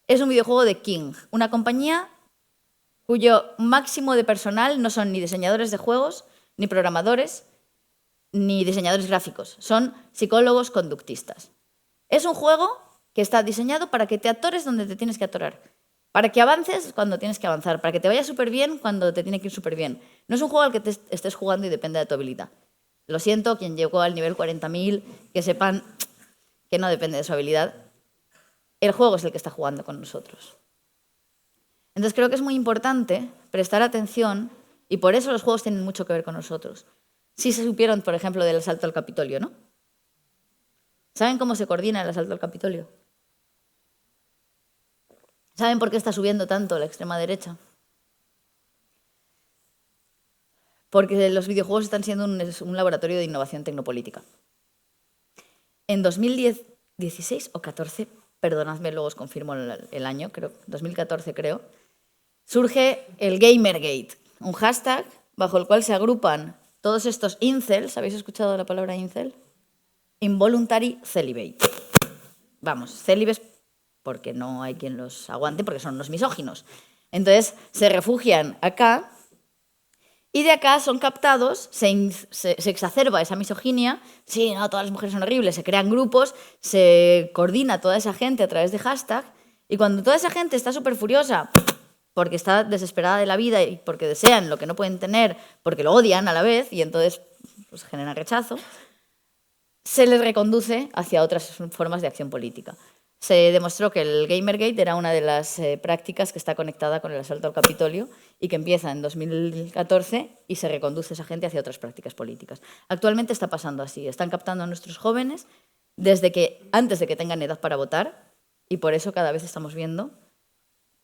es un videojuego de King, una compañía cuyo máximo de personal no son ni diseñadores de juegos, ni programadores, ni diseñadores gráficos. Son psicólogos conductistas. Es un juego que está diseñado para que te atores donde te tienes que atorar, para que avances cuando tienes que avanzar, para que te vaya súper bien cuando te tiene que ir súper bien. No es un juego al que te estés jugando y depende de tu habilidad. Lo siento, quien llegó al nivel 40.000, que sepan que no depende de su habilidad. El juego es el que está jugando con nosotros. Entonces creo que es muy importante prestar atención y por eso los juegos tienen mucho que ver con nosotros. Sí se supieron, por ejemplo, del asalto al Capitolio, ¿no? ¿Saben cómo se coordina el asalto al Capitolio? ¿Saben por qué está subiendo tanto la extrema derecha? Porque los videojuegos están siendo un laboratorio de innovación tecnopolítica. En 2016 o 14, perdonadme, luego os confirmo el año, creo, 2014 creo, surge el Gamergate, un hashtag bajo el cual se agrupan todos estos incels. ¿Habéis escuchado la palabra incel? Involuntary celibate. Vamos, célibes porque no hay quien los aguante, porque son unos misóginos. Entonces se refugian acá y de acá son captados, se exacerba esa misoginia. Sí, no, todas las mujeres son horribles, se crean grupos, se coordina toda esa gente a través de hashtag y cuando toda esa gente está súper furiosa porque está desesperada de la vida y porque desean lo que no pueden tener, porque lo odian a la vez y entonces pues, generan rechazo, se les reconduce hacia otras formas de acción política. Se demostró que el Gamergate era una de las prácticas que está conectada con el asalto al Capitolio y que empieza en 2014 y se reconduce esa gente hacia otras prácticas políticas. Actualmente está pasando así. Están captando a nuestros jóvenes antes de que tengan edad para votar y por eso cada vez estamos viendo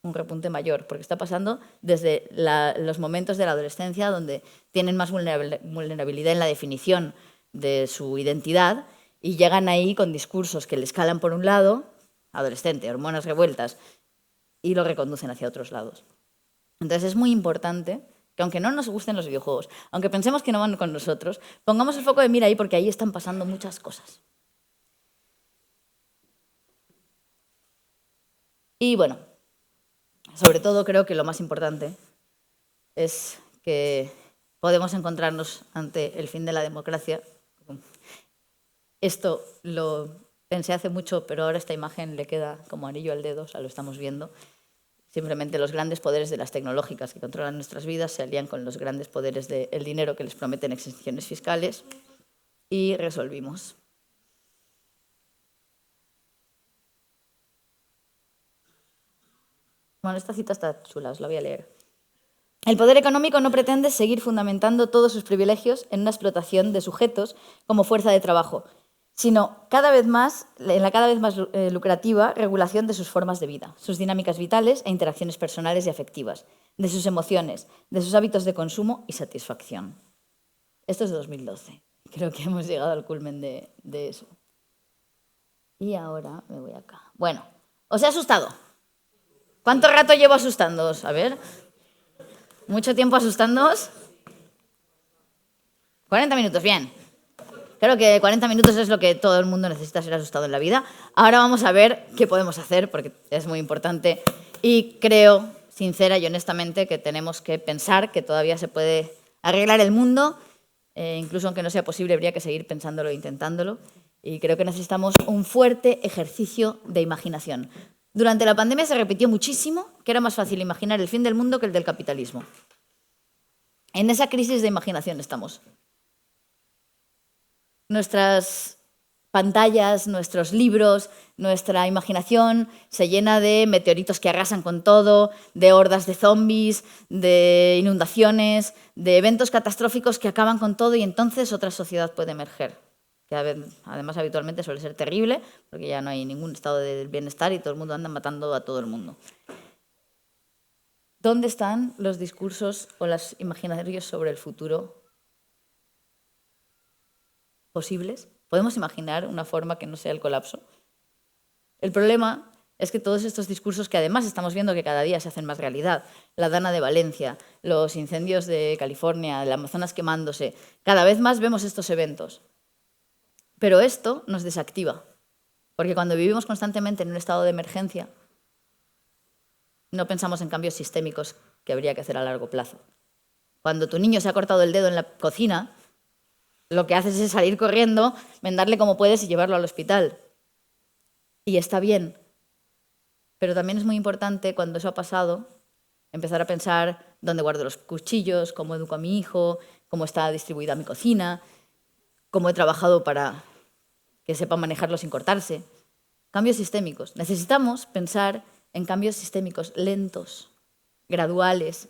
un repunte mayor, porque está pasando desde los momentos de la adolescencia donde tienen más vulnerabilidad en la definición de su identidad y llegan ahí con discursos que les calan por un lado, adolescente, hormonas revueltas, y lo reconducen hacia otros lados. Entonces es muy importante que aunque no nos gusten los videojuegos, aunque pensemos que no van con nosotros, pongamos el foco de mira ahí porque ahí están pasando muchas cosas. Y bueno, sobre todo creo que lo más importante es que podemos encontrarnos ante el fin de la democracia. Esto lo pensé hace mucho, pero ahora esta imagen le queda como anillo al dedo, o sea, lo estamos viendo. Simplemente los grandes poderes de las tecnológicas que controlan nuestras vidas se alían con los grandes poderes del dinero que les prometen exenciones fiscales y resolvimos. Bueno, esta cita está chula, os la voy a leer. El poder económico no pretende seguir fundamentando todos sus privilegios en una explotación de sujetos como fuerza de trabajo, sino en la cada vez más lucrativa regulación de sus formas de vida, sus dinámicas vitales e interacciones personales y afectivas, de sus emociones, de sus hábitos de consumo y satisfacción. Esto es de 2012. Creo que hemos llegado al culmen de eso. Y ahora me voy acá. Bueno, ¿os he asustado? ¿Cuánto rato llevo asustándoos? A ver. ¿Mucho tiempo asustándoos? 40 minutos, bien. Creo que 40 minutos es lo que todo el mundo necesita ser asustado en la vida. Ahora vamos a ver qué podemos hacer, porque es muy importante. Y creo, sincera y honestamente, que tenemos que pensar que todavía se puede arreglar el mundo. Incluso aunque no sea posible, habría que seguir pensándolo e intentándolo. Y creo que necesitamos un fuerte ejercicio de imaginación. Durante la pandemia se repitió muchísimo que era más fácil imaginar el fin del mundo que el del capitalismo. En esa crisis de imaginación estamos. Nuestras pantallas, nuestros libros, nuestra imaginación se llena de meteoritos que arrasan con todo, de hordas de zombies, de inundaciones, de eventos catastróficos que acaban con todo y entonces otra sociedad puede emerger. Que además habitualmente suele ser terrible, porque ya no hay ningún estado de bienestar y todo el mundo anda matando a todo el mundo. ¿Dónde están los discursos o los imaginarios sobre el futuro posibles? ¿Podemos imaginar una forma que no sea el colapso? El problema es que todos estos discursos, que además estamos viendo que cada día se hacen más realidad, la Dana de Valencia, los incendios de California, el Amazonas quemándose, cada vez más vemos estos eventos. Pero esto nos desactiva, porque cuando vivimos constantemente en un estado de emergencia, no pensamos en cambios sistémicos que habría que hacer a largo plazo. Cuando tu niño se ha cortado el dedo en la cocina, lo que haces es salir corriendo, vendarle como puedes y llevarlo al hospital. Y está bien. Pero también es muy importante, cuando eso ha pasado, empezar a pensar dónde guardo los cuchillos, cómo educo a mi hijo, cómo está distribuida mi cocina, cómo he trabajado para que sepa manejarlo sin cortarse. Cambios sistémicos. Necesitamos pensar en cambios sistémicos lentos, graduales,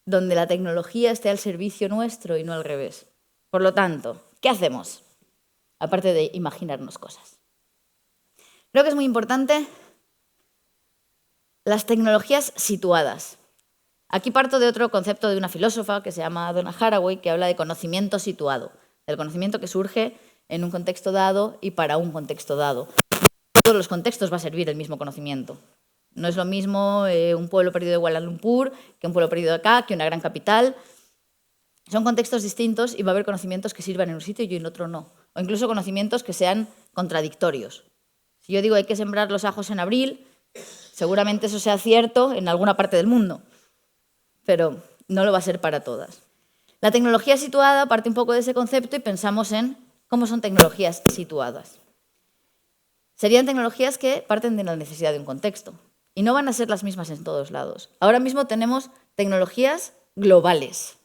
donde la tecnología esté al servicio nuestro y no al revés. Por lo tanto, ¿qué hacemos? Aparte de imaginarnos cosas. Creo que es muy importante las tecnologías situadas. Aquí parto de otro concepto de una filósofa que se llama Donna Haraway, que habla de conocimiento situado, del conocimiento que surge en un contexto dado y para un contexto dado. En todos los contextos va a servir el mismo conocimiento. No es lo mismo un pueblo perdido de Kuala Lumpur que un pueblo perdido de acá, que una gran capital. Son contextos distintos y va a haber conocimientos que sirvan en un sitio y en otro no. O incluso conocimientos que sean contradictorios. Si yo digo hay que sembrar los ajos en abril, seguramente eso sea cierto en alguna parte del mundo, pero no lo va a ser para todas. La tecnología situada parte un poco de ese concepto y pensamos en cómo son tecnologías situadas. Serían tecnologías que parten de la necesidad de un contexto y no van a ser las mismas en todos lados. Ahora mismo tenemos tecnologías globales,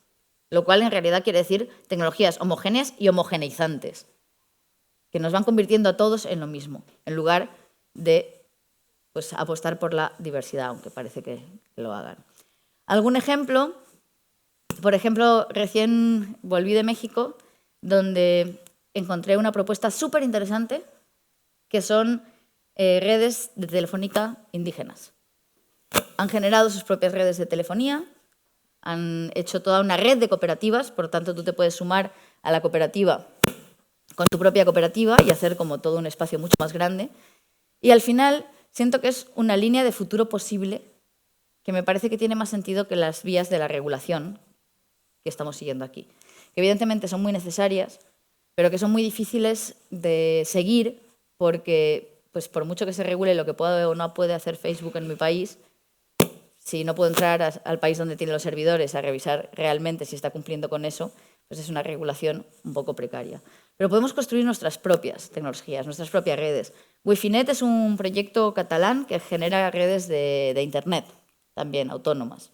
lo cual en realidad quiere decir tecnologías homogéneas y homogeneizantes, que nos van convirtiendo a todos en lo mismo, en lugar de apostar por la diversidad, aunque parece que lo hagan. ¿Algún ejemplo? Por ejemplo, recién volví de México, donde encontré una propuesta súper interesante, que son redes de telefónica indígenas. Han generado sus propias redes de telefonía, han hecho toda una red de cooperativas, por lo tanto tú te puedes sumar a la cooperativa con tu propia cooperativa y hacer como todo un espacio mucho más grande. Y al final siento que es una línea de futuro posible que me parece que tiene más sentido que las vías de la regulación que estamos siguiendo aquí. Que evidentemente son muy necesarias, pero que son muy difíciles de seguir porque, por mucho que se regule lo que puede o no puede hacer Facebook en mi país, si no puedo entrar al país donde tiene los servidores a revisar realmente si está cumpliendo con eso, pues es una regulación un poco precaria. Pero podemos construir nuestras propias tecnologías, nuestras propias redes. Wifinet es un proyecto catalán que genera redes de Internet, también autónomas.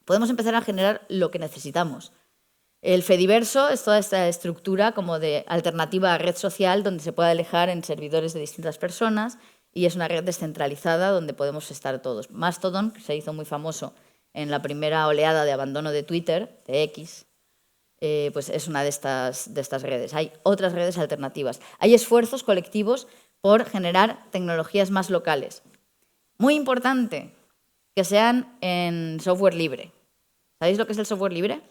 Podemos empezar a generar lo que necesitamos. El Fediverso es toda esta estructura como de alternativa a red social donde se puede alejar en servidores de distintas personas y es una red descentralizada donde podemos estar todos. Mastodon, que se hizo muy famoso en la primera oleada de abandono de Twitter, de X, pues es una de estas redes. Hay otras redes alternativas. Hay esfuerzos colectivos por generar tecnologías más locales. Muy importante, que sean en software libre. ¿Sabéis lo que es el software libre?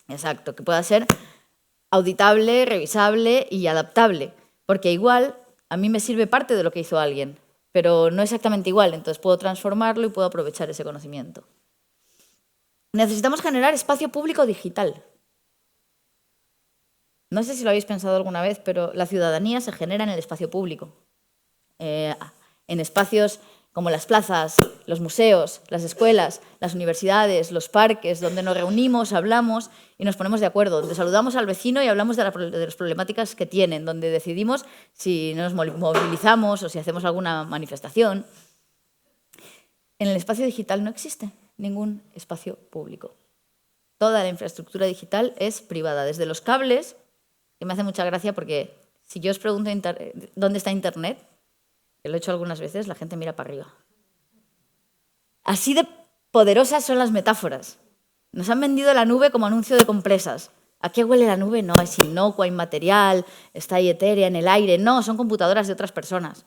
Exacto, que pueda ser auditable, revisable y adaptable, porque igual a mí me sirve parte de lo que hizo alguien, pero no exactamente igual, entonces puedo transformarlo y puedo aprovechar ese conocimiento. Necesitamos generar espacio público digital. No sé si lo habéis pensado alguna vez, pero la ciudadanía se genera en el espacio público, en espacios como las plazas, los museos, las escuelas, las universidades, los parques, donde nos reunimos, hablamos y nos ponemos de acuerdo, donde saludamos al vecino y hablamos de las problemáticas que tienen, donde decidimos si nos movilizamos o si hacemos alguna manifestación. En el espacio digital no existe ningún espacio público. Toda la infraestructura digital es privada, desde los cables, que me hace mucha gracia porque si yo os pregunto dónde está Internet, que lo he hecho algunas veces, la gente mira para arriba. Así de poderosas son las metáforas. Nos han vendido la nube como anuncio de compresas. ¿A qué huele la nube? No, es inocua, inmaterial, está ahí etérea, en el aire. No, son computadoras de otras personas.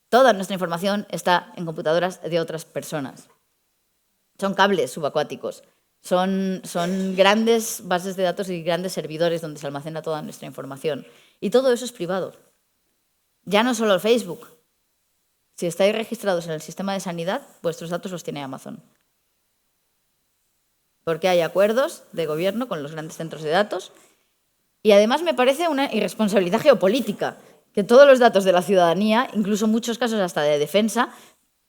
Toda nuestra información está en computadoras de otras personas. Son cables subacuáticos. Son grandes bases de datos y grandes servidores donde se almacena toda nuestra información. Y todo eso es privado. Ya no solo Facebook. Si estáis registrados en el sistema de sanidad, vuestros datos los tiene Amazon. Porque hay acuerdos de gobierno con los grandes centros de datos. Y además me parece una irresponsabilidad geopolítica que todos los datos de la ciudadanía, incluso en muchos casos hasta de defensa,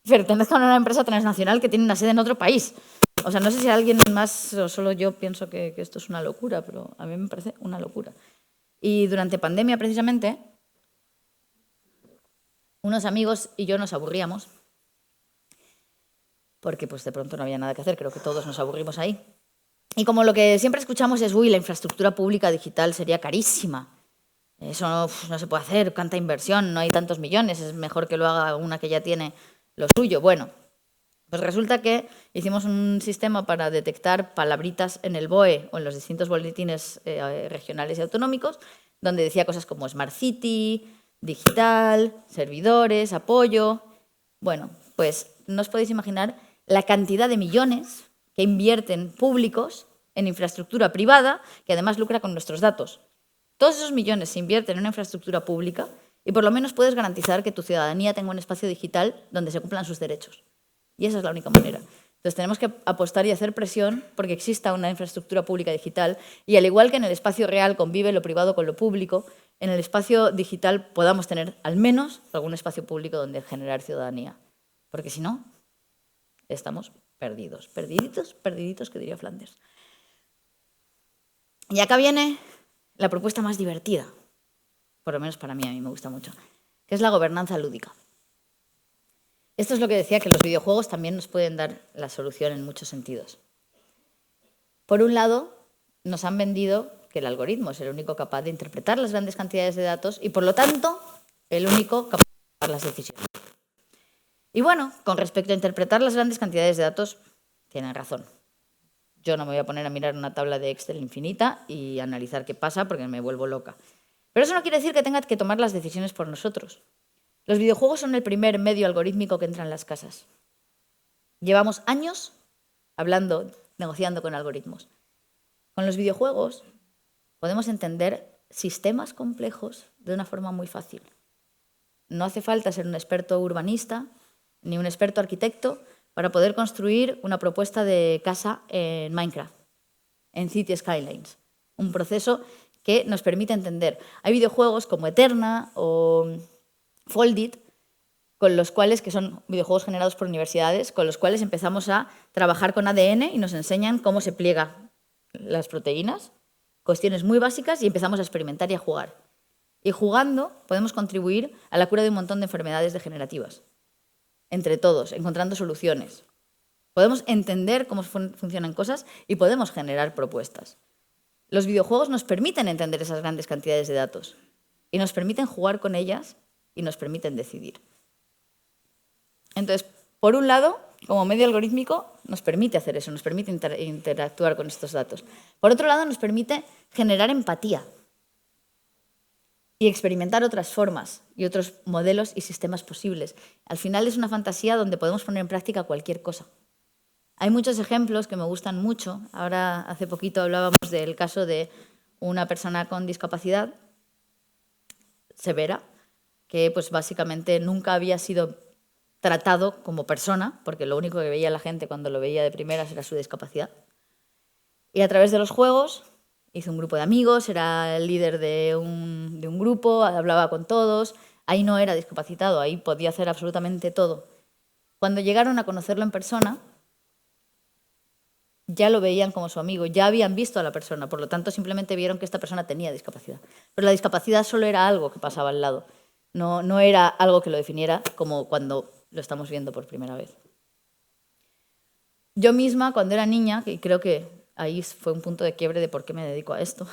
pertenezcan a una empresa transnacional que tiene una sede en otro país. O sea, no sé si alguien más o solo yo pienso que esto es una locura, pero a mí me parece una locura. Y durante pandemia, precisamente, unos amigos y yo nos aburríamos, porque pues de pronto no había nada que hacer, creo que todos nos aburrimos ahí. Y como lo que siempre escuchamos es, uy, la infraestructura pública digital sería carísima. Eso no se puede hacer, tanta inversión, no hay tantos millones, es mejor que lo haga una que ya tiene lo suyo. Bueno, pues resulta que hicimos un sistema para detectar palabritas en el BOE o en los distintos boletines regionales y autonómicos, donde decía cosas como Smart City, digital, servidores, apoyo. Bueno, pues no os podéis imaginar la cantidad de millones que invierten públicos en infraestructura privada, que además lucra con nuestros datos. Todos esos millones se invierten en una infraestructura pública y por lo menos puedes garantizar que tu ciudadanía tenga un espacio digital donde se cumplan sus derechos. Y esa es la única manera. Entonces tenemos que apostar y hacer presión porque exista una infraestructura pública digital y al igual que en el espacio real convive lo privado con lo público, en el espacio digital podamos tener al menos algún espacio público donde generar ciudadanía. Porque si no, estamos perdidos. Perdiditos, perdiditos, que diría Flanders. Y acá viene la propuesta más divertida, por lo menos para mí, a mí me gusta mucho, que es la gobernanza lúdica. Esto es lo que decía, que los videojuegos también nos pueden dar la solución en muchos sentidos. Por un lado, nos han vendido que el algoritmo es el único capaz de interpretar las grandes cantidades de datos y, por lo tanto, el único capaz de tomar las decisiones. Y bueno, con respecto a interpretar las grandes cantidades de datos, tienen razón. Yo no me voy a poner a mirar una tabla de Excel infinita y analizar qué pasa porque me vuelvo loca. Pero eso no quiere decir que tenga que tomar las decisiones por nosotros. Los videojuegos son el primer medio algorítmico que entra en las casas. Llevamos años hablando, negociando con algoritmos. Con los videojuegos podemos entender sistemas complejos de una forma muy fácil. No hace falta ser un experto urbanista ni un experto arquitecto para poder construir una propuesta de casa en Minecraft, en City Skylines. Un proceso que nos permite entender. Hay videojuegos como Eterna o Foldit, con los cuales, que son videojuegos generados por universidades, con los cuales empezamos a trabajar con ADN y nos enseñan cómo se pliegan las proteínas, cuestiones muy básicas, y empezamos a experimentar y a jugar. Y jugando podemos contribuir a la cura de un montón de enfermedades degenerativas, entre todos, encontrando soluciones. Podemos entender cómo funcionan cosas y podemos generar propuestas. Los videojuegos nos permiten entender esas grandes cantidades de datos y nos permiten jugar con ellas y nos permiten decidir. Entonces, por un lado, como medio algorítmico, nos permite hacer eso, nos permite interactuar con estos datos. Por otro lado, nos permite generar empatía y experimentar otras formas y otros modelos y sistemas posibles. Al final es una fantasía donde podemos poner en práctica cualquier cosa. Hay muchos ejemplos que me gustan mucho. Ahora, hace poquito hablábamos del caso de una persona con discapacidad severa, que pues básicamente nunca había sido tratado como persona, porque lo único que veía la gente cuando lo veía de primeras era su discapacidad. Y a través de los juegos hizo un grupo de amigos, era el líder de un grupo, hablaba con todos. Ahí no era discapacitado, ahí podía hacer absolutamente todo. Cuando llegaron a conocerlo en persona, ya lo veían como su amigo, ya habían visto a la persona, por lo tanto simplemente vieron que esta persona tenía discapacidad. Pero la discapacidad solo era algo que pasaba al lado, no era algo que lo definiera como cuando lo estamos viendo por primera vez. Yo misma, cuando era niña, y creo que ahí fue un punto de quiebre de por qué me dedico a esto,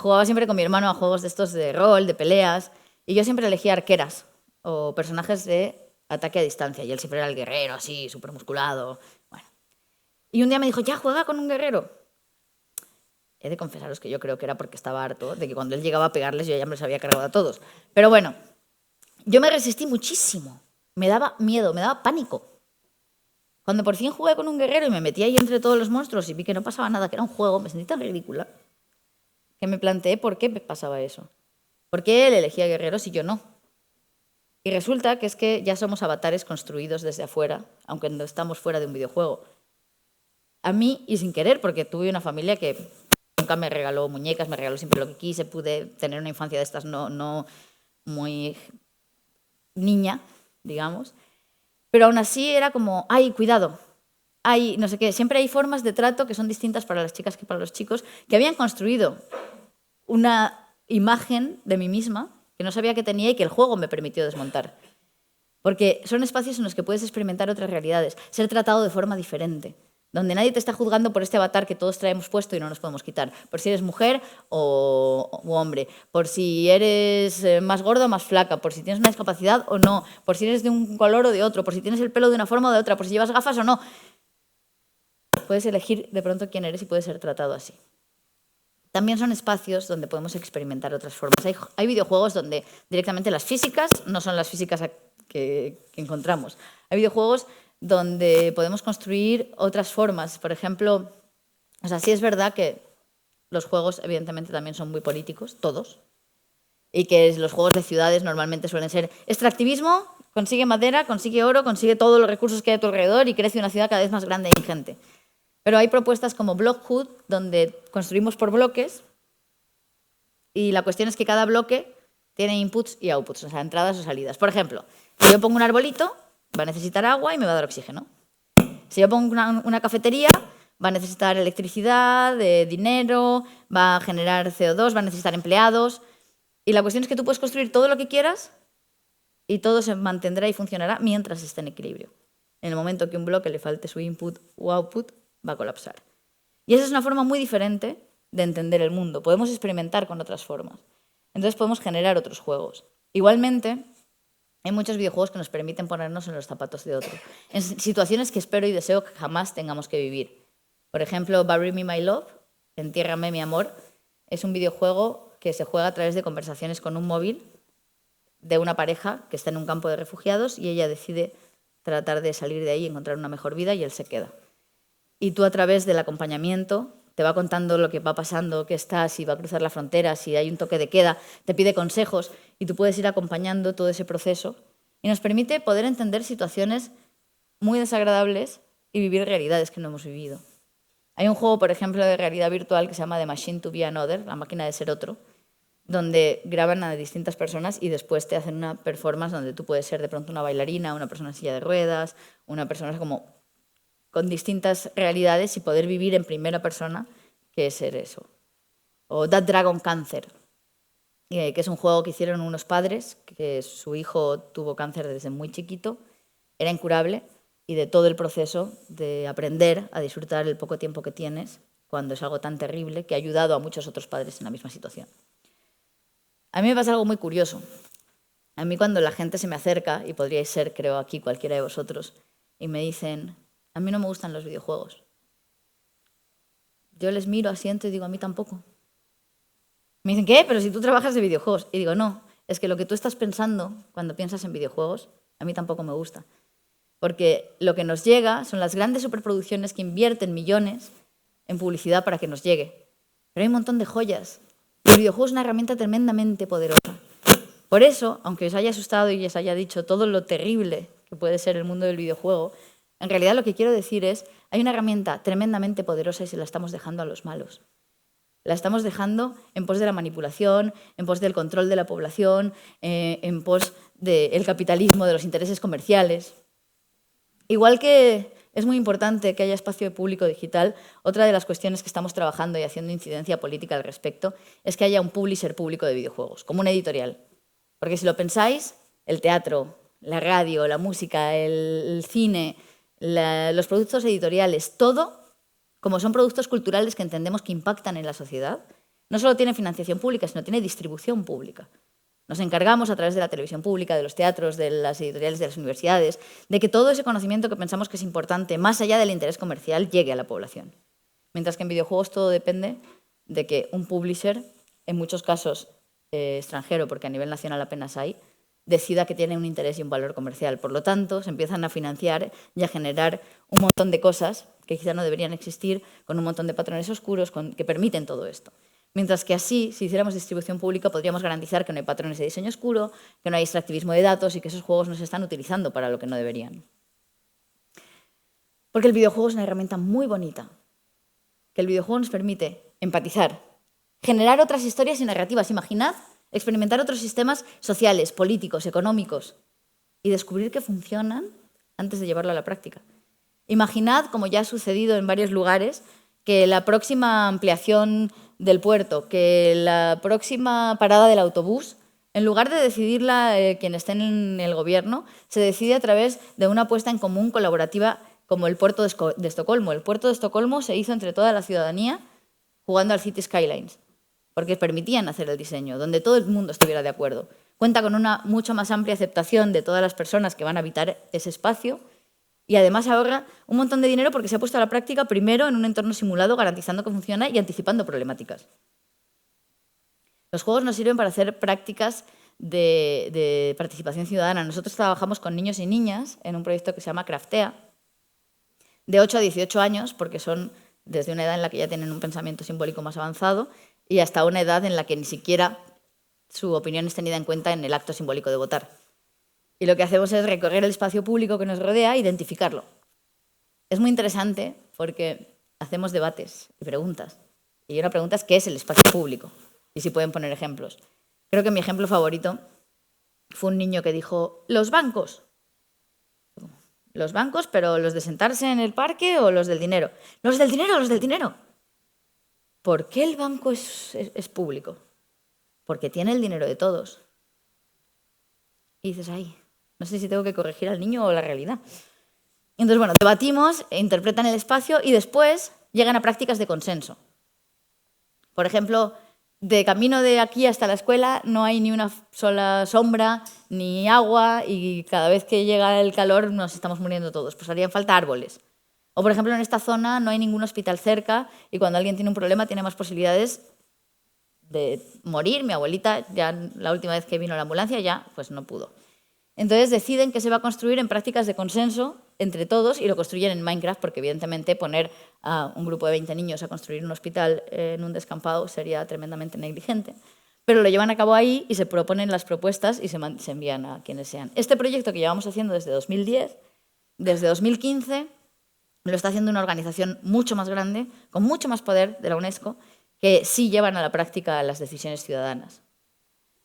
jugaba siempre con mi hermano a juegos de estos de rol, de peleas, y yo siempre elegía arqueras o personajes de ataque a distancia, y él siempre era el guerrero, así, súper musculado. Bueno. Y un día me dijo, ya, juega con un guerrero. He de confesaros que yo creo que era porque estaba harto de que cuando él llegaba a pegarles yo ya me los había cargado a todos. Pero bueno, yo me resistí muchísimo. Me daba miedo, me daba pánico. Cuando por fin jugué con un guerrero y me metí ahí entre todos los monstruos y vi que no pasaba nada, que era un juego, me sentí tan ridícula que me planteé por qué me pasaba eso. ¿Por qué él elegía guerreros y yo no? Y resulta que es que ya somos avatares construidos desde afuera, aunque no estamos fuera de un videojuego. A mí, y sin querer, porque tuve una familia que nunca me regaló muñecas, me regaló siempre lo que quise, pude tener una infancia de estas no muy niña, digamos. Pero aún así era como, ay, cuidado, ay, no sé qué. Siempre hay formas de trato que son distintas para las chicas que para los chicos, que habían construido una imagen de mí misma que no sabía que tenía y que el juego me permitió desmontar. Porque son espacios en los que puedes experimentar otras realidades, ser tratado de forma diferente, donde nadie te está juzgando por este avatar que todos traemos puesto y no nos podemos quitar, por si eres mujer o hombre, por si eres más gorda o más flaca, por si tienes una discapacidad o no, por si eres de un color o de otro, por si tienes el pelo de una forma o de otra, por si llevas gafas o no. Puedes elegir de pronto quién eres y puedes ser tratado así. También son espacios donde podemos experimentar otras formas. Hay videojuegos donde directamente las físicas no son las físicas que encontramos. Hay videojuegos donde podemos construir otras formas. Por ejemplo, o sea, sí es verdad que los juegos evidentemente también son muy políticos, todos, y que los juegos de ciudades normalmente suelen ser extractivismo, consigue madera, consigue oro, consigue todos los recursos que hay a tu alrededor y crece una ciudad cada vez más grande e ingente. Pero hay propuestas como Blockhood, donde construimos por bloques y la cuestión es que cada bloque tiene inputs y outputs, o sea, entradas o salidas. Por ejemplo, si yo pongo un arbolito, va a necesitar agua y me va a dar oxígeno. Si yo pongo una cafetería, va a necesitar electricidad, dinero, va a generar CO2, va a necesitar empleados. Y la cuestión es que tú puedes construir todo lo que quieras y todo se mantendrá y funcionará mientras esté en equilibrio. En el momento que un bloque le falte su input o output, va a colapsar. Y esa es una forma muy diferente de entender el mundo. Podemos experimentar con otras formas. Entonces podemos generar otros juegos. Igualmente, hay muchos videojuegos que nos permiten ponernos en los zapatos de otro, en situaciones que espero y deseo que jamás tengamos que vivir. Por ejemplo, Bury Me My Love, Entiérrame mi amor, es un videojuego que se juega a través de conversaciones con un móvil de una pareja que está en un campo de refugiados y ella decide tratar de salir de ahí y encontrar una mejor vida y él se queda. Y tú a través del acompañamiento te va contando lo que va pasando, qué está, si va a cruzar la frontera, si hay un toque de queda, te pide consejos y tú puedes ir acompañando todo ese proceso y nos permite poder entender situaciones muy desagradables y vivir realidades que no hemos vivido. Hay un juego, por ejemplo, de realidad virtual que se llama The Machine to be Another, la máquina de ser otro, donde graban a distintas personas y después te hacen una performance donde tú puedes ser de pronto una bailarina, una persona en silla de ruedas, una persona como con distintas realidades y poder vivir en primera persona, que es ser eso. O That Dragon Cancer, que es un juego que hicieron unos padres, que su hijo tuvo cáncer desde muy chiquito, era incurable, y de todo el proceso de aprender a disfrutar el poco tiempo que tienes cuando es algo tan terrible que ha ayudado a muchos otros padres en la misma situación. A mí me pasa algo muy curioso. A mí cuando la gente se me acerca, y podríais ser, creo, aquí cualquiera de vosotros, y me dicen, a mí no me gustan los videojuegos. Yo les miro, asiento y digo, a mí tampoco. Me dicen, ¿qué? Pero si tú trabajas de videojuegos. Y digo, no, es que lo que tú estás pensando cuando piensas en videojuegos, a mí tampoco me gusta. Porque lo que nos llega son las grandes superproducciones que invierten millones en publicidad para que nos llegue. Pero hay un montón de joyas. Y el videojuego es una herramienta tremendamente poderosa. Por eso, aunque os haya asustado y os haya dicho todo lo terrible que puede ser el mundo del videojuego, en realidad lo que quiero decir es, hay una herramienta tremendamente poderosa y se la estamos dejando a los malos. La estamos dejando en pos de la manipulación, en pos del control de la población, en pos del capitalismo, de los intereses comerciales. Igual que es muy importante que haya espacio público digital, otra de las cuestiones que estamos trabajando y haciendo incidencia política al respecto es que haya un publisher público de videojuegos, como una editorial. Porque si lo pensáis, el teatro, la radio, la música, el cine, los productos editoriales, todo, como son productos culturales que entendemos que impactan en la sociedad, no solo tiene financiación pública, sino tiene distribución pública. Nos encargamos a través de la televisión pública, de los teatros, de las editoriales de las universidades, de que todo ese conocimiento que pensamos que es importante, más allá del interés comercial, llegue a la población. Mientras que en videojuegos todo depende de que un publisher, en muchos casos extranjero, porque a nivel nacional apenas hay, decida que tiene un interés y un valor comercial. Por lo tanto, se empiezan a financiar y a generar un montón de cosas que quizá no deberían existir, con un montón de patrones oscuros que permiten todo esto. Mientras que así, si hiciéramos distribución pública, podríamos garantizar que no hay patrones de diseño oscuro, que no hay extractivismo de datos y que esos juegos no se están utilizando para lo que no deberían. Porque el videojuego es una herramienta muy bonita, que el videojuego nos permite empatizar, generar otras historias y narrativas. Imaginad experimentar otros sistemas sociales, políticos, económicos y descubrir que funcionan antes de llevarlo a la práctica. Imaginad, como ya ha sucedido en varios lugares, que la próxima ampliación del puerto, que la próxima parada del autobús, en lugar de decidirla quien esté en el gobierno, se decide a través de una apuesta en común colaborativa como el puerto de Estocolmo. El puerto de Estocolmo se hizo entre toda la ciudadanía jugando al City Skylines, porque permitían hacer el diseño, donde todo el mundo estuviera de acuerdo. Cuenta con una mucho más amplia aceptación de todas las personas que van a habitar ese espacio y además ahorra un montón de dinero porque se ha puesto a la práctica primero en un entorno simulado, garantizando que funciona y anticipando problemáticas. Los juegos nos sirven para hacer prácticas de participación ciudadana. Nosotros trabajamos con niños y niñas en un proyecto que se llama Craftea, de 8 a 18 años, porque son desde una edad en la que ya tienen un pensamiento simbólico más avanzado y hasta una edad en la que ni siquiera su opinión es tenida en cuenta en el acto simbólico de votar. Y lo que hacemos es recorrer el espacio público que nos rodea e identificarlo. Es muy interesante porque hacemos debates y preguntas. Y una pregunta es ¿qué es el espacio público? Y si pueden poner ejemplos. Creo que mi ejemplo favorito fue un niño que dijo, los bancos. Los bancos, pero los de sentarse en el parque o los del dinero. Los del dinero, los del dinero. ¿Por qué el banco es público? Porque tiene el dinero de todos. Y dices, ay, no sé si tengo que corregir al niño o la realidad. Entonces, bueno, debatimos, interpretan el espacio y después llegan a prácticas de consenso. Por ejemplo, de camino de aquí hasta la escuela no hay ni una sola sombra, ni agua, y cada vez que llega el calor nos estamos muriendo todos. Pues harían falta árboles. O, por ejemplo, en esta zona no hay ningún hospital cerca y cuando alguien tiene un problema tiene más posibilidades de morir. Mi abuelita, ya la última vez que vino la ambulancia, ya pues no pudo. Entonces deciden que se va a construir en prácticas de consenso entre todos y lo construyen en Minecraft porque evidentemente poner a un grupo de 20 niños a construir un hospital en un descampado sería tremendamente negligente. Pero lo llevan a cabo ahí y se proponen las propuestas y se envían a quienes sean. Este proyecto que llevamos haciendo desde 2010, desde 2015, lo está haciendo una organización mucho más grande, con mucho más poder de la UNESCO, que sí llevan a la práctica las decisiones ciudadanas.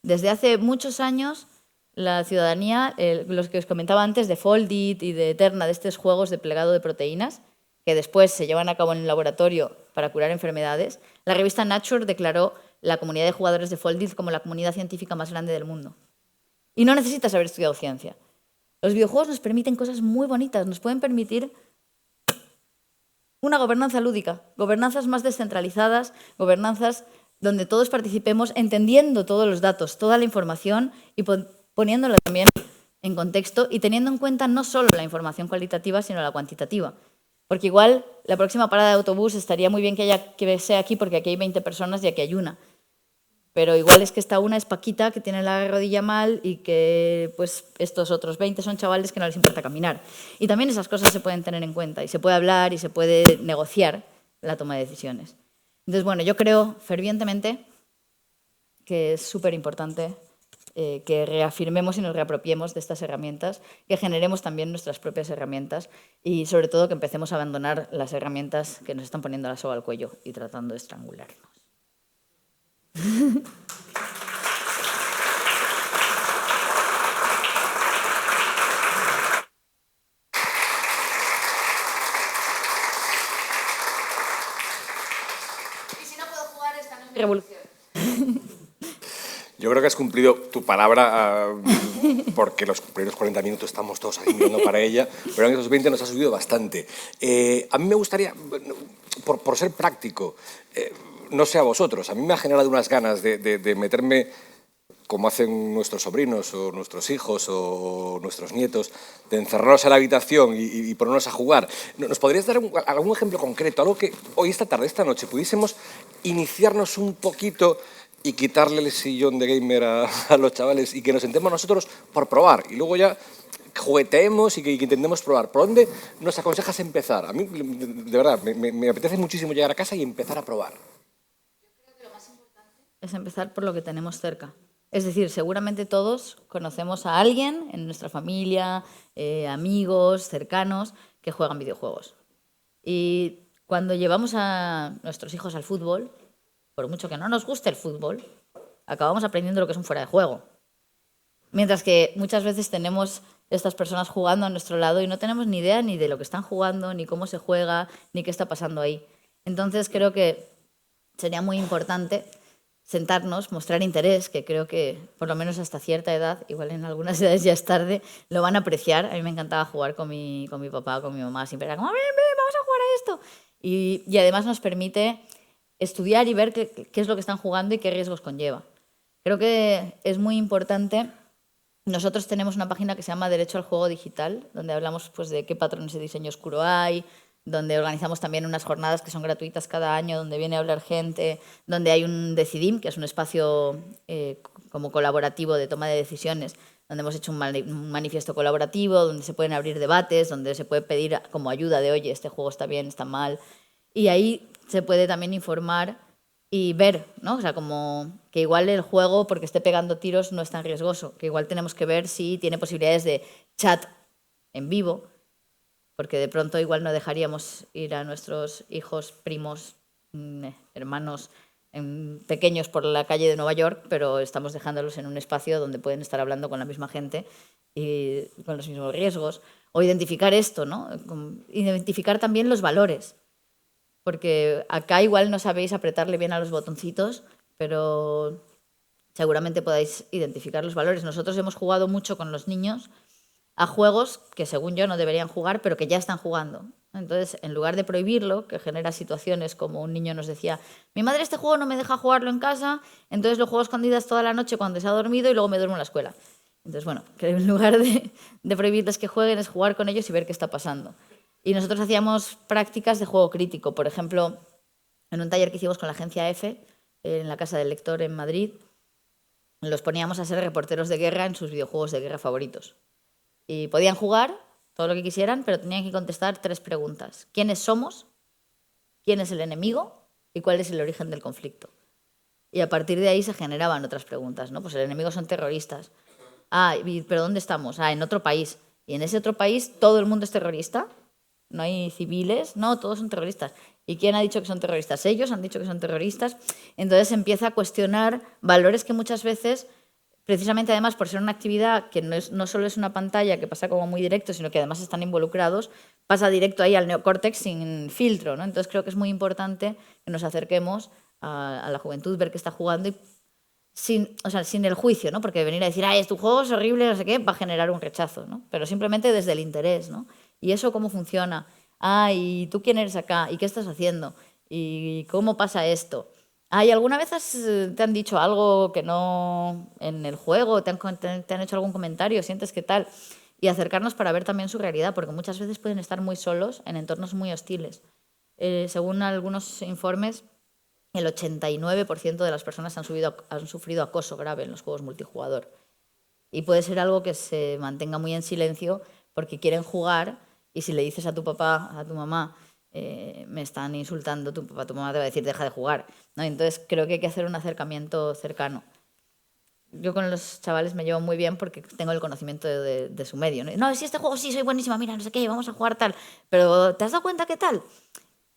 Desde hace muchos años, la ciudadanía, los que os comentaba antes de Foldit y de Eterna, de estos juegos de plegado de proteínas, que después se llevan a cabo en el laboratorio para curar enfermedades, la revista Nature declaró la comunidad de jugadores de Foldit como la comunidad científica más grande del mundo. Y no necesitas haber estudiado ciencia. Los videojuegos nos permiten cosas muy bonitas, nos pueden permitir una gobernanza lúdica, gobernanzas más descentralizadas, gobernanzas donde todos participemos entendiendo todos los datos, toda la información y poniéndola también en contexto y teniendo en cuenta no solo la información cualitativa, sino la cuantitativa. Porque igual la próxima parada de autobús estaría muy bien que sea aquí porque aquí hay 20 personas y aquí hay una. Pero igual es que esta una es Paquita, que tiene la rodilla mal y que pues, estos otros 20 son chavales que no les importa caminar. Y también esas cosas se pueden tener en cuenta y se puede hablar y se puede negociar la toma de decisiones. Entonces, bueno, yo creo fervientemente que es súper importante que reafirmemos y nos reapropiemos de estas herramientas, que generemos también nuestras propias herramientas y, sobre todo, que empecemos a abandonar las herramientas que nos están poniendo la soga al cuello y tratando de estrangularnos. Y si no puedo jugar, esta no es mi revolución. Yo creo que has cumplido tu palabra porque los primeros 40 minutos estamos todos ahí mirando para ella, pero en esos 20 nos ha subido bastante. A mí me gustaría, por ser práctico, no sé a vosotros, a mí me ha generado unas ganas de meterme, como hacen nuestros sobrinos o nuestros hijos o nuestros nietos, de encerrarnos en la habitación y ponernos a jugar. ¿Nos podrías dar algún ejemplo concreto, algo que hoy, esta tarde, esta noche, pudiésemos iniciarnos un poquito y quitarle el sillón de gamer a los chavales y que nos sentemos nosotros por probar y luego ya jugueteemos y que intentemos probar. ¿Por dónde nos aconsejas empezar? A mí, de verdad, me apetece muchísimo llegar a casa y empezar a probar. Yo creo que lo más importante es empezar por lo que tenemos cerca. Es decir, seguramente todos conocemos a alguien en nuestra familia, amigos, cercanos, que juegan videojuegos. Y cuando llevamos a nuestros hijos al fútbol, por mucho que no nos guste el fútbol, acabamos aprendiendo lo que es un fuera de juego. Mientras que muchas veces tenemos estas personas jugando a nuestro lado y no tenemos ni idea ni de lo que están jugando, ni cómo se juega, ni qué está pasando ahí. Entonces creo que sería muy importante sentarnos, mostrar interés, que creo que por lo menos hasta cierta edad, igual en algunas edades ya es tarde, lo van a apreciar. A mí me encantaba jugar con mi papá, con mi mamá, siempre era como, ven, vamos a jugar a esto. Y además nos permite estudiar y ver qué es lo que están jugando y qué riesgos conlleva. Creo que es muy importante. Nosotros tenemos una página que se llama Derecho al Juego Digital, donde hablamos pues, de qué patrones de diseño oscuro hay, donde organizamos también unas jornadas que son gratuitas cada año, donde viene a hablar gente, donde hay un Decidim, que es un espacio como colaborativo de toma de decisiones, donde hemos hecho un manifiesto colaborativo, donde se pueden abrir debates, donde se puede pedir como ayuda de, oye, este juego está bien, está mal. Y ahí se puede también informar y ver, ¿no? O sea, como que igual el juego, porque esté pegando tiros, no es tan riesgoso, que igual tenemos que ver si tiene posibilidades de chat en vivo, porque de pronto igual no dejaríamos ir a nuestros hijos, primos, hermanos pequeños por la calle de Nueva York, pero estamos dejándolos en un espacio donde pueden estar hablando con la misma gente y con los mismos riesgos. O identificar esto, ¿no? Identificar también los valores, porque acá igual no sabéis apretarle bien a los botoncitos, pero seguramente podáis identificar los valores. Nosotros hemos jugado mucho con los niños a juegos que según yo no deberían jugar, pero que ya están jugando. Entonces, en lugar de prohibirlo, que genera situaciones como un niño nos decía, mi madre este juego no me deja jugarlo en casa, entonces lo juego a escondidas toda la noche cuando se ha dormido y luego me duermo en la escuela. Entonces, bueno, que en lugar de prohibirles que jueguen es jugar con ellos y ver qué está pasando. Y nosotros hacíamos prácticas de juego crítico. Por ejemplo, en un taller que hicimos con la agencia EFE, en la Casa del Lector en Madrid, los poníamos a ser reporteros de guerra en sus videojuegos de guerra favoritos. Y podían jugar todo lo que quisieran, pero tenían que contestar 3 preguntas. ¿Quiénes somos? ¿Quién es el enemigo? ¿Y cuál es el origen del conflicto? Y a partir de ahí se generaban otras preguntas, ¿no? Pues el enemigo son terroristas. Ah, ¿pero dónde estamos? Ah, en otro país. ¿Y en ese otro país todo el mundo es terrorista? ¿No hay civiles? No, todos son terroristas. ¿Y quién ha dicho que son terroristas? Ellos han dicho que son terroristas. Entonces se empieza a cuestionar valores que muchas veces, precisamente además por ser una actividad que no solo es una pantalla que pasa como muy directo, sino que además están involucrados, pasa directo ahí al neocórtex sin filtro, ¿no? Entonces creo que es muy importante que nos acerquemos a la juventud, ver qué está jugando y sin el juicio, ¿no? Porque venir a decir, ay, tu juego es horrible, no sé qué, va a generar un rechazo, ¿no? Pero simplemente desde el interés, ¿no? ¿Y eso cómo funciona? Ah, ¿y tú quién eres acá? ¿Y qué estás haciendo? ¿Y cómo pasa esto? ¿Y alguna vez te han dicho algo que no en el juego? ¿Te han hecho algún comentario? ¿Sientes qué tal? Y acercarnos para ver también su realidad, porque muchas veces pueden estar muy solos en entornos muy hostiles. Según algunos informes, el 89% de las personas han sufrido acoso grave en los juegos multijugador. Y puede ser algo que se mantenga muy en silencio porque quieren jugar y si le dices a tu papá, a tu mamá, me están insultando, tu papá, tu mamá te va a decir, deja de jugar, ¿no? Entonces creo que hay que hacer un acercamiento cercano. Yo con los chavales me llevo muy bien porque tengo el conocimiento de su medio. No, si este juego sí, soy buenísima, mira, no sé qué, vamos a jugar tal. Pero ¿te has dado cuenta qué tal?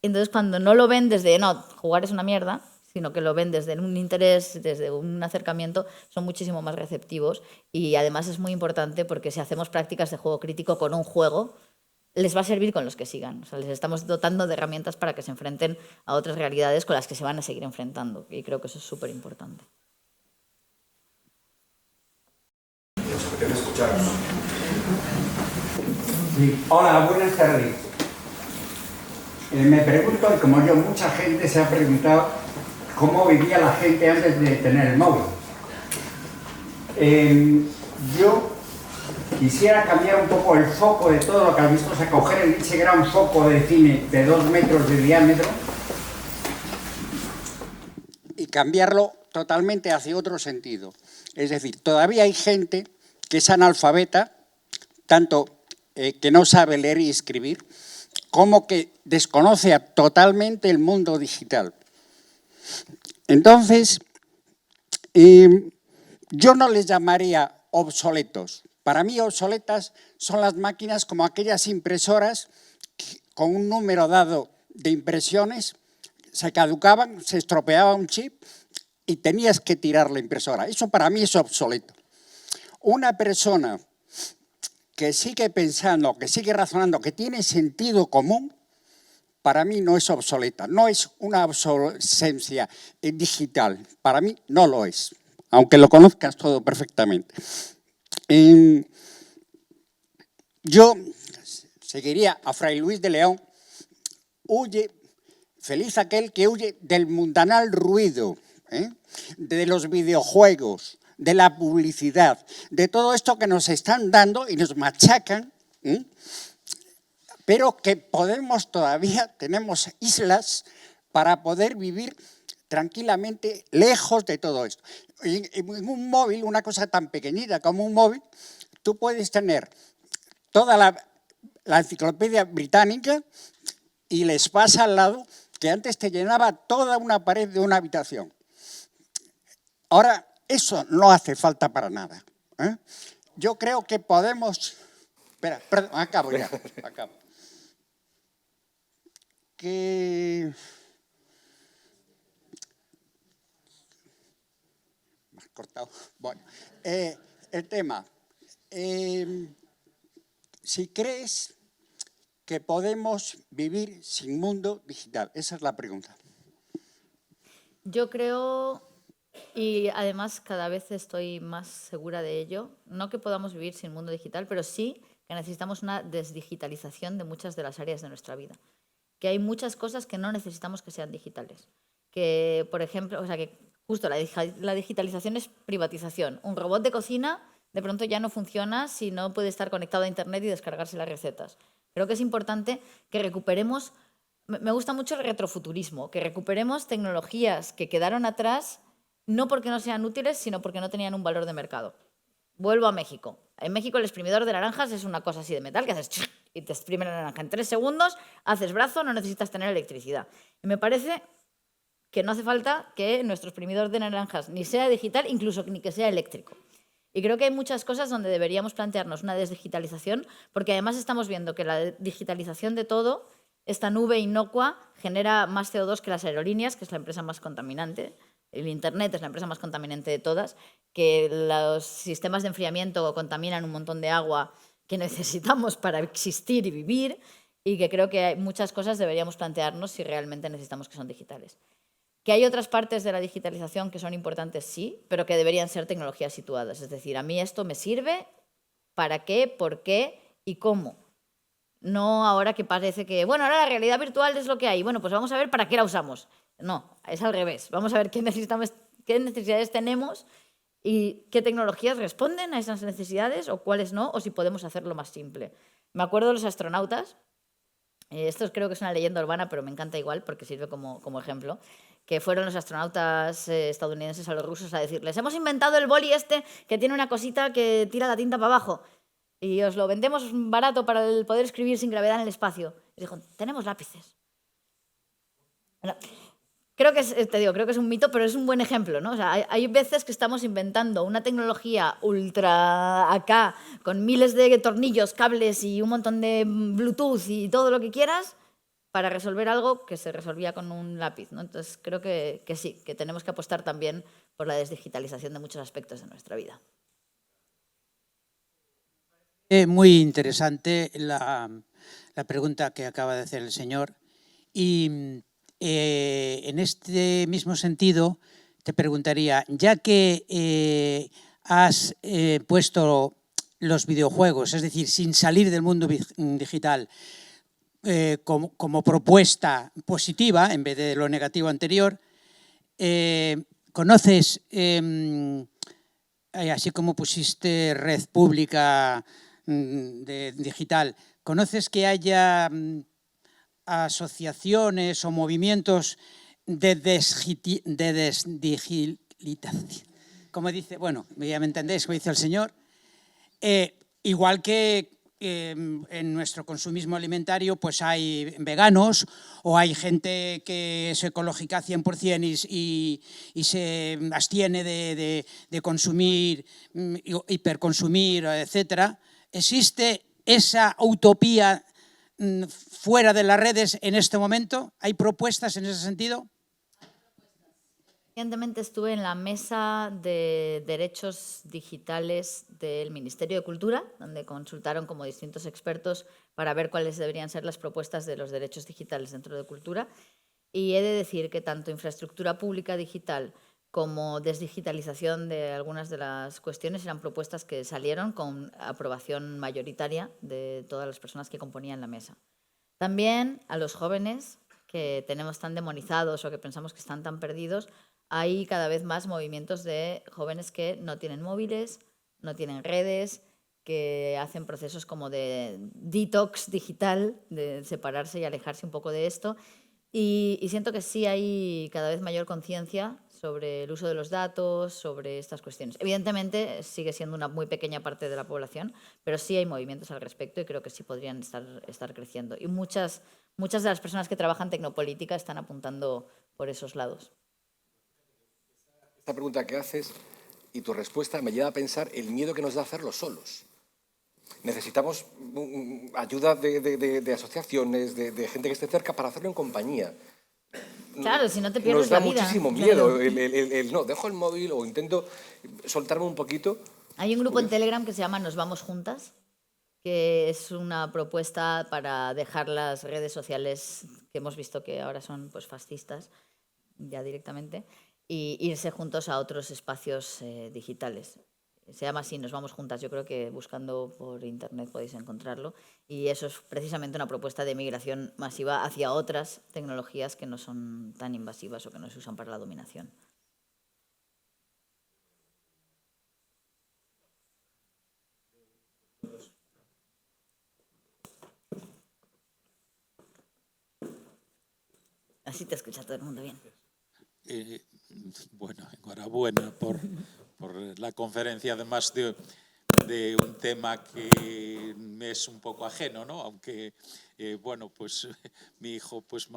Entonces cuando no lo ven desde, no, jugar es una mierda, sino que lo ven desde un interés, desde un acercamiento, son muchísimo más receptivos. Y además es muy importante porque si hacemos prácticas de juego crítico con un juego, les va a servir con los que sigan. O sea, les estamos dotando de herramientas para que se enfrenten a otras realidades con las que se van a seguir enfrentando. Y creo que eso es súper importante. Sí. Hola, buenas tardes. Me pregunto, y como yo, mucha gente se ha preguntado cómo vivía la gente antes de tener el móvil. Yo quisiera cambiar un poco el foco de todo lo que has visto, o sea, coger ese gran foco de cine de 2 metros de diámetro y cambiarlo totalmente hacia otro sentido. Es decir, todavía hay gente que es analfabeta, tanto que no sabe leer y escribir, como que desconoce totalmente el mundo digital. Entonces, yo no les llamaría obsoletos. Para mí obsoletas son las máquinas como aquellas impresoras que, con un número dado de impresiones, se caducaban, se estropeaba un chip y tenías que tirar la impresora. Eso para mí es obsoleto. Una persona que sigue pensando, que sigue razonando, que tiene sentido común, para mí no es obsoleta, no es una obsolescencia digital, para mí no lo es, aunque lo conozcas todo perfectamente. Yo seguiría a Fray Luis de León: huye, feliz aquel que huye del mundanal ruido, de los videojuegos, de la publicidad, de todo esto que nos están dando y nos machacan, pero que todavía tenemos islas para poder vivir tranquilamente lejos de todo esto. En un móvil, una cosa tan pequeñita como un móvil, tú puedes tener toda la enciclopedia británica y les pasa al lado que antes te llenaba toda una pared de una habitación. Ahora, eso no hace falta para nada. Yo creo que podemos... Espera, perdón, acabo ya. Acabo. Que... Me has cortado. Bueno, el tema. Si crees que podemos vivir sin mundo digital, esa es la pregunta. Yo creo, y además cada vez estoy más segura de ello, no que podamos vivir sin mundo digital, pero sí que necesitamos una desdigitalización de muchas de las áreas de nuestra vida. Que hay muchas cosas que no necesitamos que sean digitales. Que, por ejemplo, o sea, que justo la digitalización es privatización. Un robot de cocina de pronto ya no funciona si no puede estar conectado a Internet y descargarse las recetas. Creo que es importante que recuperemos, me gusta mucho el retrofuturismo, que recuperemos tecnologías que quedaron atrás no porque no sean útiles, sino porque no tenían un valor de mercado. Vuelvo a México. En México el exprimidor de naranjas es una cosa así de metal que haces y te exprime la naranja en 3 segundos, haces brazo, no necesitas tener electricidad. Y me parece que no hace falta que nuestro exprimidor de naranjas ni sea digital, incluso ni que sea eléctrico. Y creo que hay muchas cosas donde deberíamos plantearnos una desdigitalización, porque además estamos viendo que la digitalización de todo, esta nube inocua, genera más CO2 que las aerolíneas, que es la empresa más contaminante. El Internet es la empresa más contaminante de todas, que los sistemas de enfriamiento contaminan un montón de agua que necesitamos para existir y vivir, y que creo que hay muchas cosas deberíamos plantearnos si realmente necesitamos que son digitales. Que hay otras partes de la digitalización que son importantes, sí, pero que deberían ser tecnologías situadas. Es decir, a mí esto me sirve, ¿para qué, por qué y cómo? No ahora que parece que, bueno, ahora la realidad virtual es lo que hay. Bueno, pues vamos a ver para qué la usamos. No, es al revés. Vamos a ver qué necesidades tenemos y qué tecnologías responden a esas necesidades o cuáles no, o si podemos hacerlo más simple. Me acuerdo de los astronautas. Esto creo que es una leyenda urbana, pero me encanta igual porque sirve como ejemplo, que fueron los astronautas estadounidenses a los rusos a decirles: hemos inventado el boli este que tiene una cosita que tira la tinta para abajo y os lo vendemos barato para poder escribir sin gravedad en el espacio. Y dijo: tenemos lápices. Bueno, creo que es un mito, pero es un buen ejemplo, ¿no? O sea, hay veces que estamos inventando una tecnología ultra acá, con miles de tornillos, cables y un montón de Bluetooth y todo lo que quieras, para resolver algo que se resolvía con un lápiz, ¿no? Entonces, creo que sí, que tenemos que apostar también por la desdigitalización de muchos aspectos de nuestra vida. Muy interesante la pregunta que acaba de hacer el señor. Y en este mismo sentido, te preguntaría, ya que has puesto los videojuegos, es decir, sin salir del mundo digital, como propuesta positiva en vez de lo negativo anterior, ¿conoces, así como pusiste red pública digital, ¿conoces que haya asociaciones o movimientos de como dice, bueno, ya me entendéis, como dice el señor, igual que en nuestro consumismo alimentario pues hay veganos o hay gente que es ecológica 100% y se abstiene de consumir, hiperconsumir, etcétera. ¿Existe esa utopía fuera de las redes en este momento? ¿Hay propuestas en ese sentido? Recientemente estuve en la mesa de derechos digitales del Ministerio de Cultura, donde consultaron como distintos expertos para ver cuáles deberían ser las propuestas de los derechos digitales dentro de cultura. Y he de decir que tanto infraestructura pública digital como desdigitalización de algunas de las cuestiones eran propuestas que salieron con aprobación mayoritaria de todas las personas que componían la mesa. También a los jóvenes que tenemos tan demonizados o que pensamos que están tan perdidos, hay cada vez más movimientos de jóvenes que no tienen móviles, no tienen redes, que hacen procesos como de detox digital, de separarse y alejarse un poco de esto. Y siento que sí hay cada vez mayor conciencia sobre el uso de los datos, sobre estas cuestiones. Evidentemente sigue siendo una muy pequeña parte de la población, pero sí hay movimientos al respecto y creo que sí podrían estar creciendo. Y muchas de las personas que trabajan tecnopolítica están apuntando por esos lados. Esta pregunta que haces y tu respuesta me lleva a pensar el miedo que nos da hacerlo solos. Necesitamos ayuda de asociaciones, de gente que esté cerca para hacerlo en compañía. Claro, si no te pierdes nos da la vida. muchísimo miedo no, dejo el móvil o intento soltarme un poquito. Hay un grupo en Telegram que se llama Nos Vamos Juntas, que es una propuesta para dejar las redes sociales que hemos visto que ahora son pues fascistas ya directamente y irse juntos a otros espacios digitales. Se llama así, Nos Vamos Juntas. Yo creo que buscando por internet podéis encontrarlo. Y eso es precisamente una propuesta de migración masiva hacia otras tecnologías que no son tan invasivas o que no se usan para la dominación. Así te escucha todo el mundo bien. Bueno, enhorabuena por la conferencia, además de un tema que me es un poco ajeno, ¿no? Aunque, bueno, pues mi hijo pues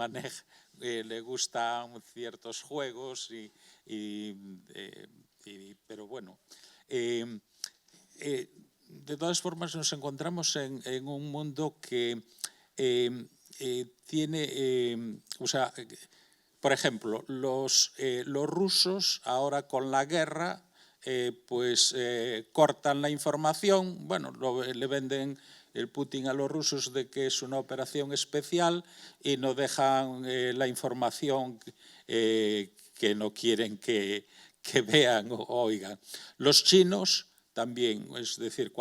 le gustan ciertos juegos, pero bueno. De todas formas, nos encontramos en un mundo que tiene, o sea, por ejemplo, los rusos ahora con la guerra cortan la información, bueno, le venden el Putin a los rusos de que es una operación especial y no dejan la información que no quieren que vean o oigan. Los chinos también, es decir,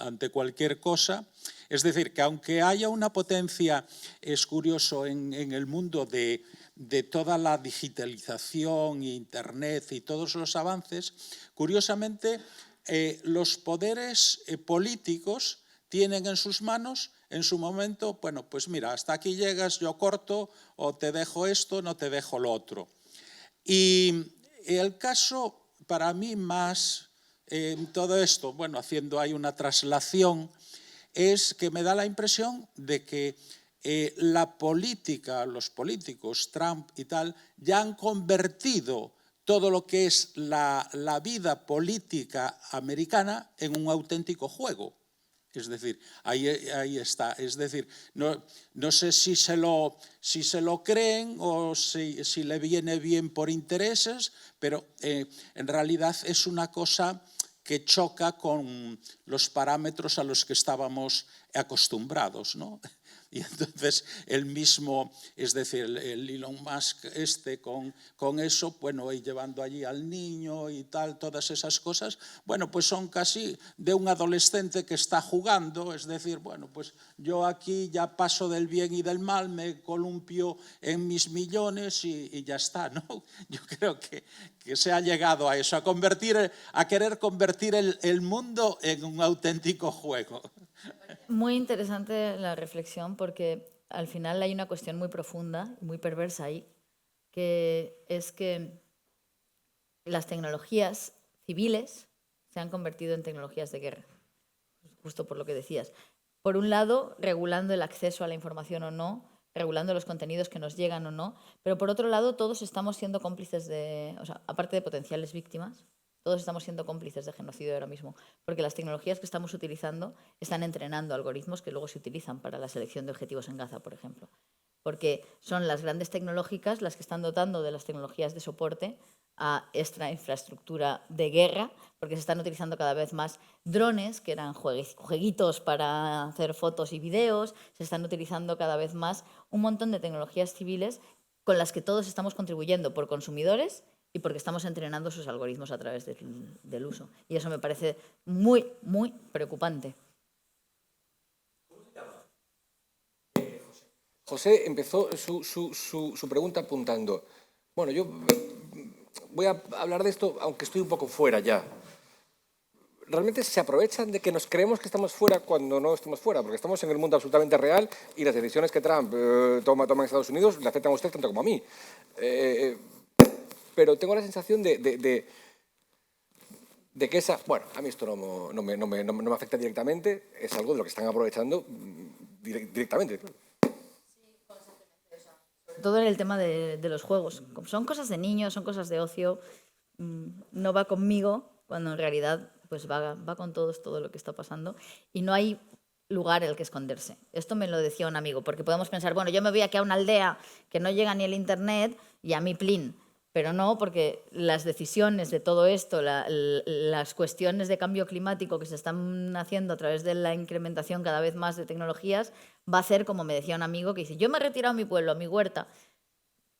ante cualquier cosa, es decir, que aunque haya una potencia, es curioso, en el mundo de toda la digitalización, Internet y todos los avances, curiosamente, los poderes políticos tienen en sus manos, en su momento, bueno, pues mira, hasta aquí llegas, yo corto, o te dejo esto, no te dejo lo otro. Y el caso, para mí, más todo esto, bueno, haciendo ahí una traslación, es que me da la impresión de que la política, los políticos, Trump y tal, ya han convertido todo lo que es la vida política americana en un auténtico juego. Es decir, ahí está. Es decir, no sé si se lo creen o si le viene bien por intereses, pero en realidad es una cosa que choca con los parámetros a los que estábamos acostumbrados, ¿no? Y entonces el mismo, es decir, el Elon Musk con eso, bueno, y llevando allí al niño y tal, todas esas cosas, bueno, pues son casi de un adolescente que está jugando, es decir, bueno, pues yo aquí ya paso del bien y del mal, me columpio en mis millones y ya está, ¿no? Yo creo que se ha llegado a eso, a querer convertir el mundo en un auténtico juego. Muy interesante la reflexión porque al final hay una cuestión muy profunda, muy perversa ahí, que es que las tecnologías civiles se han convertido en tecnologías de guerra, justo por lo que decías. Por un lado, regulando el acceso a la información o no, regulando los contenidos que nos llegan o no, pero por otro lado, todos estamos siendo cómplices de, o sea, aparte de potenciales víctimas, todos estamos siendo cómplices de genocidio ahora mismo, porque las tecnologías que estamos utilizando están entrenando algoritmos que luego se utilizan para la selección de objetivos en Gaza, por ejemplo. Porque son las grandes tecnológicas las que están dotando de las tecnologías de soporte a esta infraestructura de guerra, porque se están utilizando cada vez más drones, que eran jueguitos para hacer fotos y videos, se están utilizando cada vez más un montón de tecnologías civiles con las que todos estamos contribuyendo por consumidores y porque estamos entrenando sus algoritmos a través del uso. Y eso me parece muy, muy preocupante. José empezó su pregunta apuntando, bueno, yo voy a hablar de esto aunque estoy un poco fuera ya. Realmente se aprovechan de que nos creemos que estamos fuera cuando no estamos fuera, porque estamos en el mundo absolutamente real y las decisiones que Trump toma en Estados Unidos le afectan a usted tanto como a mí. Pero tengo la sensación de que esa... Bueno, a mí esto no me afecta directamente, es algo de lo que están aprovechando directamente. Todo en el tema de los juegos. Son cosas de niños, son cosas de ocio. No va conmigo, cuando en realidad pues va con todo lo que está pasando. Y no hay lugar en el que esconderse. Esto me lo decía un amigo, porque podemos pensar, bueno, yo me voy aquí a una aldea que no llega ni el internet y a mí plin. Pero no, porque las decisiones de todo esto, las cuestiones de cambio climático que se están haciendo a través de la incrementación cada vez más de tecnologías, va a hacer, como me decía un amigo, que dice, yo me he retirado a mi pueblo, a mi huerta,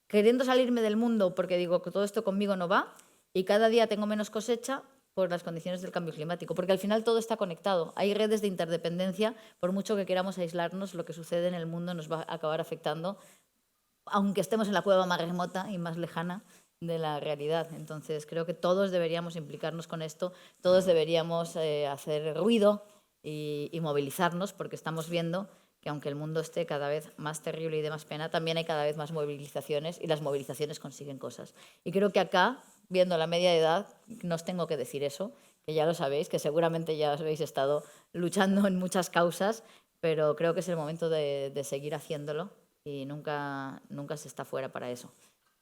queriendo salirme del mundo porque digo que todo esto conmigo no va y cada día tengo menos cosecha por las condiciones del cambio climático, porque al final todo está conectado. Hay redes de interdependencia, por mucho que queramos aislarnos, lo que sucede en el mundo nos va a acabar afectando, aunque estemos en la cueva más remota y más lejana de la realidad. Entonces, creo que todos deberíamos implicarnos con esto, todos deberíamos hacer ruido y movilizarnos, porque estamos viendo que aunque el mundo esté cada vez más terrible y de más pena, también hay cada vez más movilizaciones y las movilizaciones consiguen cosas. Y creo que acá, viendo la media edad, no os tengo que decir eso, que ya lo sabéis, que seguramente ya os habéis estado luchando en muchas causas, pero creo que es el momento de seguir haciéndolo y nunca se está fuera para eso,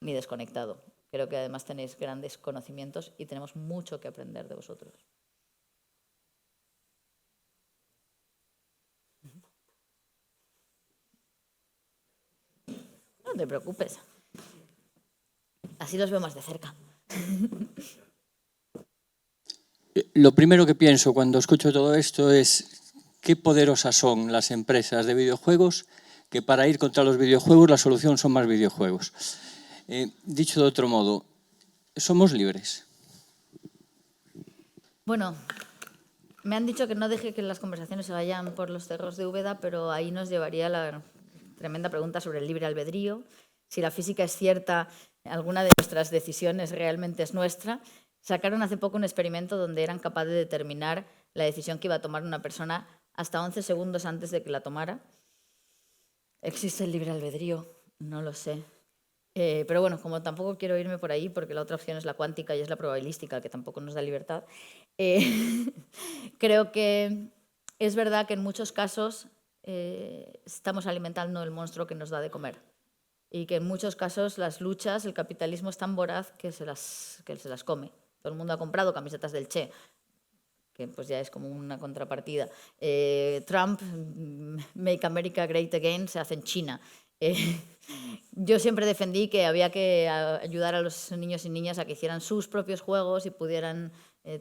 ni desconectado. Creo que además tenéis grandes conocimientos y tenemos mucho que aprender de vosotros. No te preocupes. Así los veo más de cerca. Lo primero que pienso cuando escucho todo esto es qué poderosas son las empresas de videojuegos, que para ir contra los videojuegos la solución son más videojuegos. Dicho de otro modo, ¿somos libres? Bueno, me han dicho que no deje que las conversaciones se vayan por los cerros de Úbeda, pero ahí nos llevaría la tremenda pregunta sobre el libre albedrío. Si la física es cierta, alguna de nuestras decisiones realmente es nuestra. Sacaron hace poco un experimento donde eran capaces de determinar la decisión que iba a tomar una persona hasta 11 segundos antes de que la tomara. ¿Existe el libre albedrío? No lo sé. Pero bueno, como tampoco quiero irme por ahí, porque la otra opción es la cuántica y es la probabilística, que tampoco nos da libertad, creo que es verdad que en muchos casos estamos alimentando el monstruo que nos da de comer. Y que en muchos casos las luchas, el capitalismo es tan voraz que se las come. Todo el mundo ha comprado camisetas del Che, que pues ya es como una contrapartida. Trump, Make America Great Again, se hace en China. Yo siempre defendí que había que ayudar a los niños y niñas a que hicieran sus propios juegos y pudieran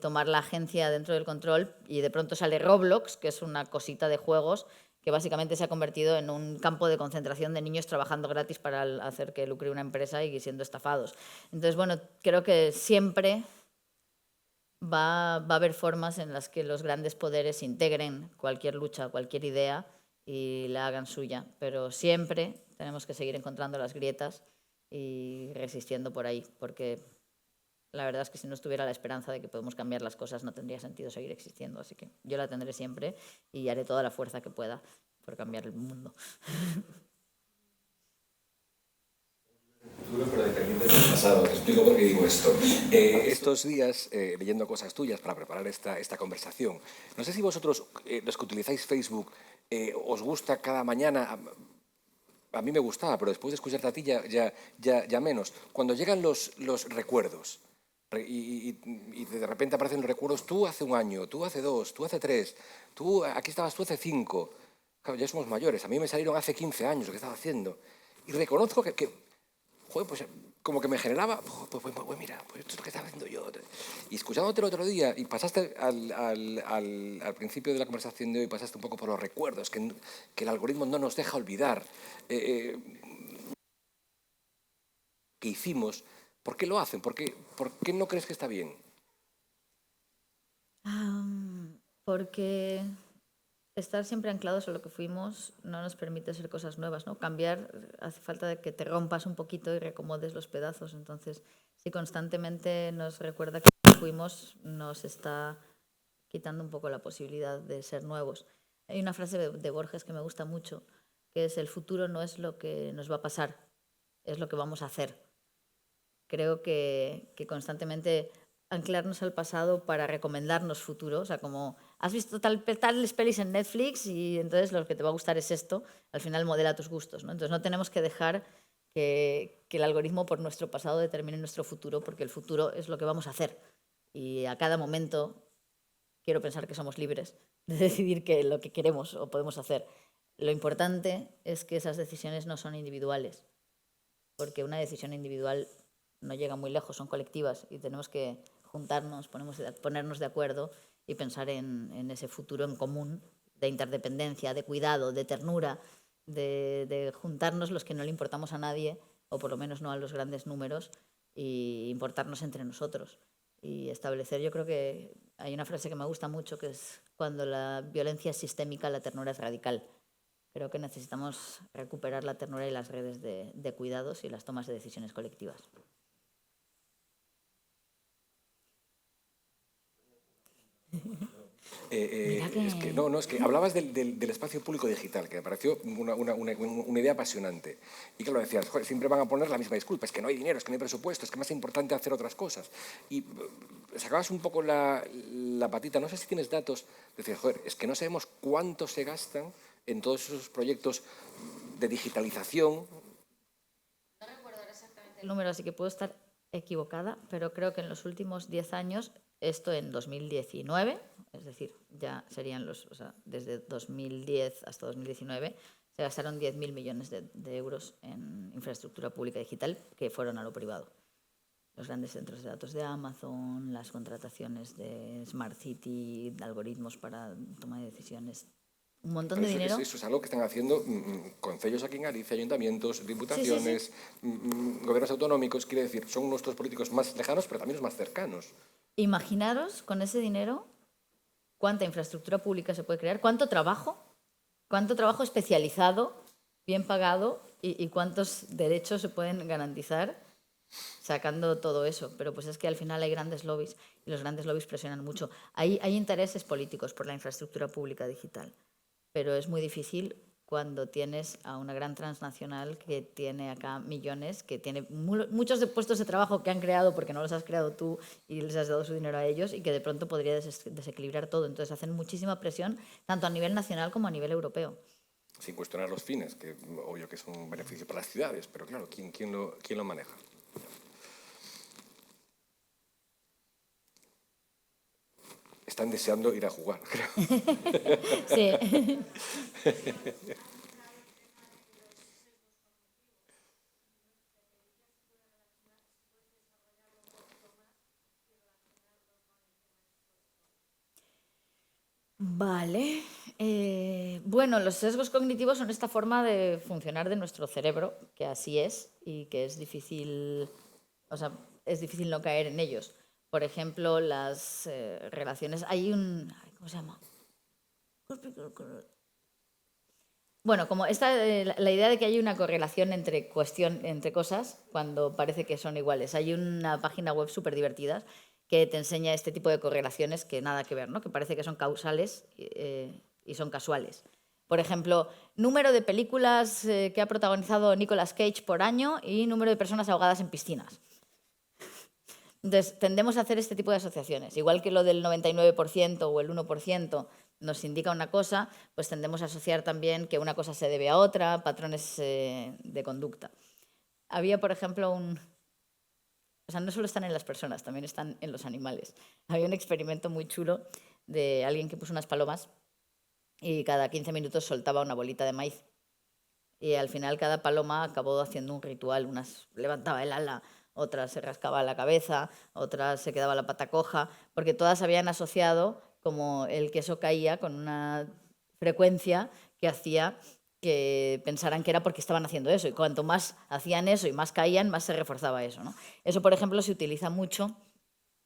tomar la agencia dentro del control, y de pronto sale Roblox, que es una cosita de juegos que básicamente se ha convertido en un campo de concentración de niños trabajando gratis para hacer que lucre una empresa y siendo estafados. Entonces, bueno, creo que siempre va a haber formas en las que los grandes poderes integren cualquier lucha, cualquier idea y la hagan suya, pero siempre tenemos que seguir encontrando las grietas y resistiendo por ahí, porque la verdad es que si no estuviera la esperanza de que podemos cambiar las cosas no tendría sentido seguir existiendo, así que yo la tendré siempre y haré toda la fuerza que pueda por cambiar el mundo. Pero dependiendo de pasado. Te explico por qué digo esto. Estos días, leyendo cosas tuyas para preparar esta conversación, no sé si vosotros, los que utilizáis Facebook, os gusta cada mañana... A mí me gustaba, pero después de escucharte a ti ya menos. Cuando llegan los recuerdos y de repente aparecen los recuerdos, tú hace un año, tú hace 2, tú hace 3, tú aquí estabas tú hace 5. Claro, ya somos mayores. A mí me salieron hace 15 años lo que estaba haciendo. Y reconozco que joder, pues como que me generaba, pues mira, pues esto es lo que estaba haciendo yo. Y escuchándote el otro día, y pasaste al principio de la conversación de hoy, pasaste un poco por los recuerdos, que el algoritmo no nos deja olvidar. Que hicimos, ¿por qué lo hacen? ¿Por qué no crees que está bien? Porque estar siempre anclados a lo que fuimos no nos permite hacer cosas nuevas, ¿no? Cambiar hace falta de que te rompas un poquito y reacomodes los pedazos. Entonces, si constantemente nos recuerda que fuimos, nos está quitando un poco la posibilidad de ser nuevos. Hay una frase de Borges que me gusta mucho, que es: el futuro no es lo que nos va a pasar, es lo que vamos a hacer. Creo que constantemente anclarnos al pasado para recomendarnos futuro, o sea, como has visto tales pelis en Netflix y entonces lo que te va a gustar es esto, al final modela tus gustos, ¿no? Entonces no tenemos que dejar que el algoritmo por nuestro pasado determine nuestro futuro, porque el futuro es lo que vamos a hacer y a cada momento quiero pensar que somos libres de decidir lo que queremos o podemos hacer. Lo importante es que esas decisiones no son individuales, porque una decisión individual no llega muy lejos, son colectivas y tenemos que juntarnos, ponernos de acuerdo y pensar en ese futuro en común de interdependencia, de cuidado, de ternura, de juntarnos los que no le importamos a nadie, o por lo menos no a los grandes números, y importarnos entre nosotros. Y establecer, yo creo que hay una frase que me gusta mucho, que es: cuando la violencia es sistémica, la ternura es radical. Creo que necesitamos recuperar la ternura y las redes de cuidados y las tomas de decisiones colectivas. Es que hablabas del espacio público digital, que me pareció una idea apasionante. Y claro, decías, joder, siempre van a poner la misma disculpa, es que no hay dinero, es que no hay presupuesto, es que es más importante hacer otras cosas. Y sacabas un poco la patita, no sé si tienes datos, decías, joder, es que no sabemos cuánto se gastan en todos esos proyectos de digitalización. No recuerdo exactamente el número, así que puedo estar equivocada, pero creo que en los últimos 10 años, esto en 2019, es decir, ya serían desde 2010 hasta 2019, se gastaron 10.000 millones de euros en infraestructura pública digital que fueron a lo privado. Los grandes centros de datos de Amazon, las contrataciones de Smart City, de algoritmos para toma de decisiones. Un montón de dinero. Eso es algo que están haciendo concellos aquí en Galicia, ayuntamientos, diputaciones, gobiernos autonómicos. Quiere decir, son nuestros políticos más lejanos, pero también los más cercanos. Imaginaros con ese dinero cuánta infraestructura pública se puede crear, cuánto trabajo especializado, bien pagado y cuántos derechos se pueden garantizar sacando todo eso. Pero pues es que al final hay grandes lobbies y los grandes lobbies presionan mucho. Hay intereses políticos por la infraestructura pública digital, pero es muy difícil cuando tienes a una gran transnacional que tiene acá millones, que tiene muchos de puestos de trabajo que han creado porque no los has creado tú y les has dado su dinero a ellos, y que de pronto podría desequilibrar todo. Entonces hacen muchísima presión, tanto a nivel nacional como a nivel europeo. Sin cuestionar los fines, que obvio que es un beneficio para las ciudades, pero claro, ¿quién lo maneja? Están deseando ir a jugar, creo. Sí. Vale. Bueno, los sesgos cognitivos son esta forma de funcionar de nuestro cerebro, que así es y que es difícil no caer en ellos. Por ejemplo, las relaciones... ¿Cómo se llama? Bueno, como la idea de que hay una correlación entre cosas cuando parece que son iguales. Hay una página web súper divertida que te enseña este tipo de correlaciones que nada que ver, ¿no? Que parece que son causales y son casuales. Por ejemplo, número de películas que ha protagonizado Nicolas Cage por año y número de personas ahogadas en piscinas. Entonces, tendemos a hacer este tipo de asociaciones. Igual que lo del 99% o el 1% nos indica una cosa, pues tendemos a asociar también que una cosa se debe a otra, patrones de conducta. Había, por ejemplo, o sea, no solo están en las personas, también están en los animales. Había un experimento muy chulo de alguien que puso unas palomas y cada 15 minutos soltaba una bolita de maíz. Y al final cada paloma acabó haciendo un ritual. Unas levantaba el ala, otras se rascaba la cabeza, otras se quedaba la pata coja, porque todas habían asociado como el queso caía con una frecuencia que hacía que pensaran que era porque estaban haciendo eso. Y cuanto más hacían eso y más caían, más se reforzaba eso, ¿no? Eso, por ejemplo, se utiliza mucho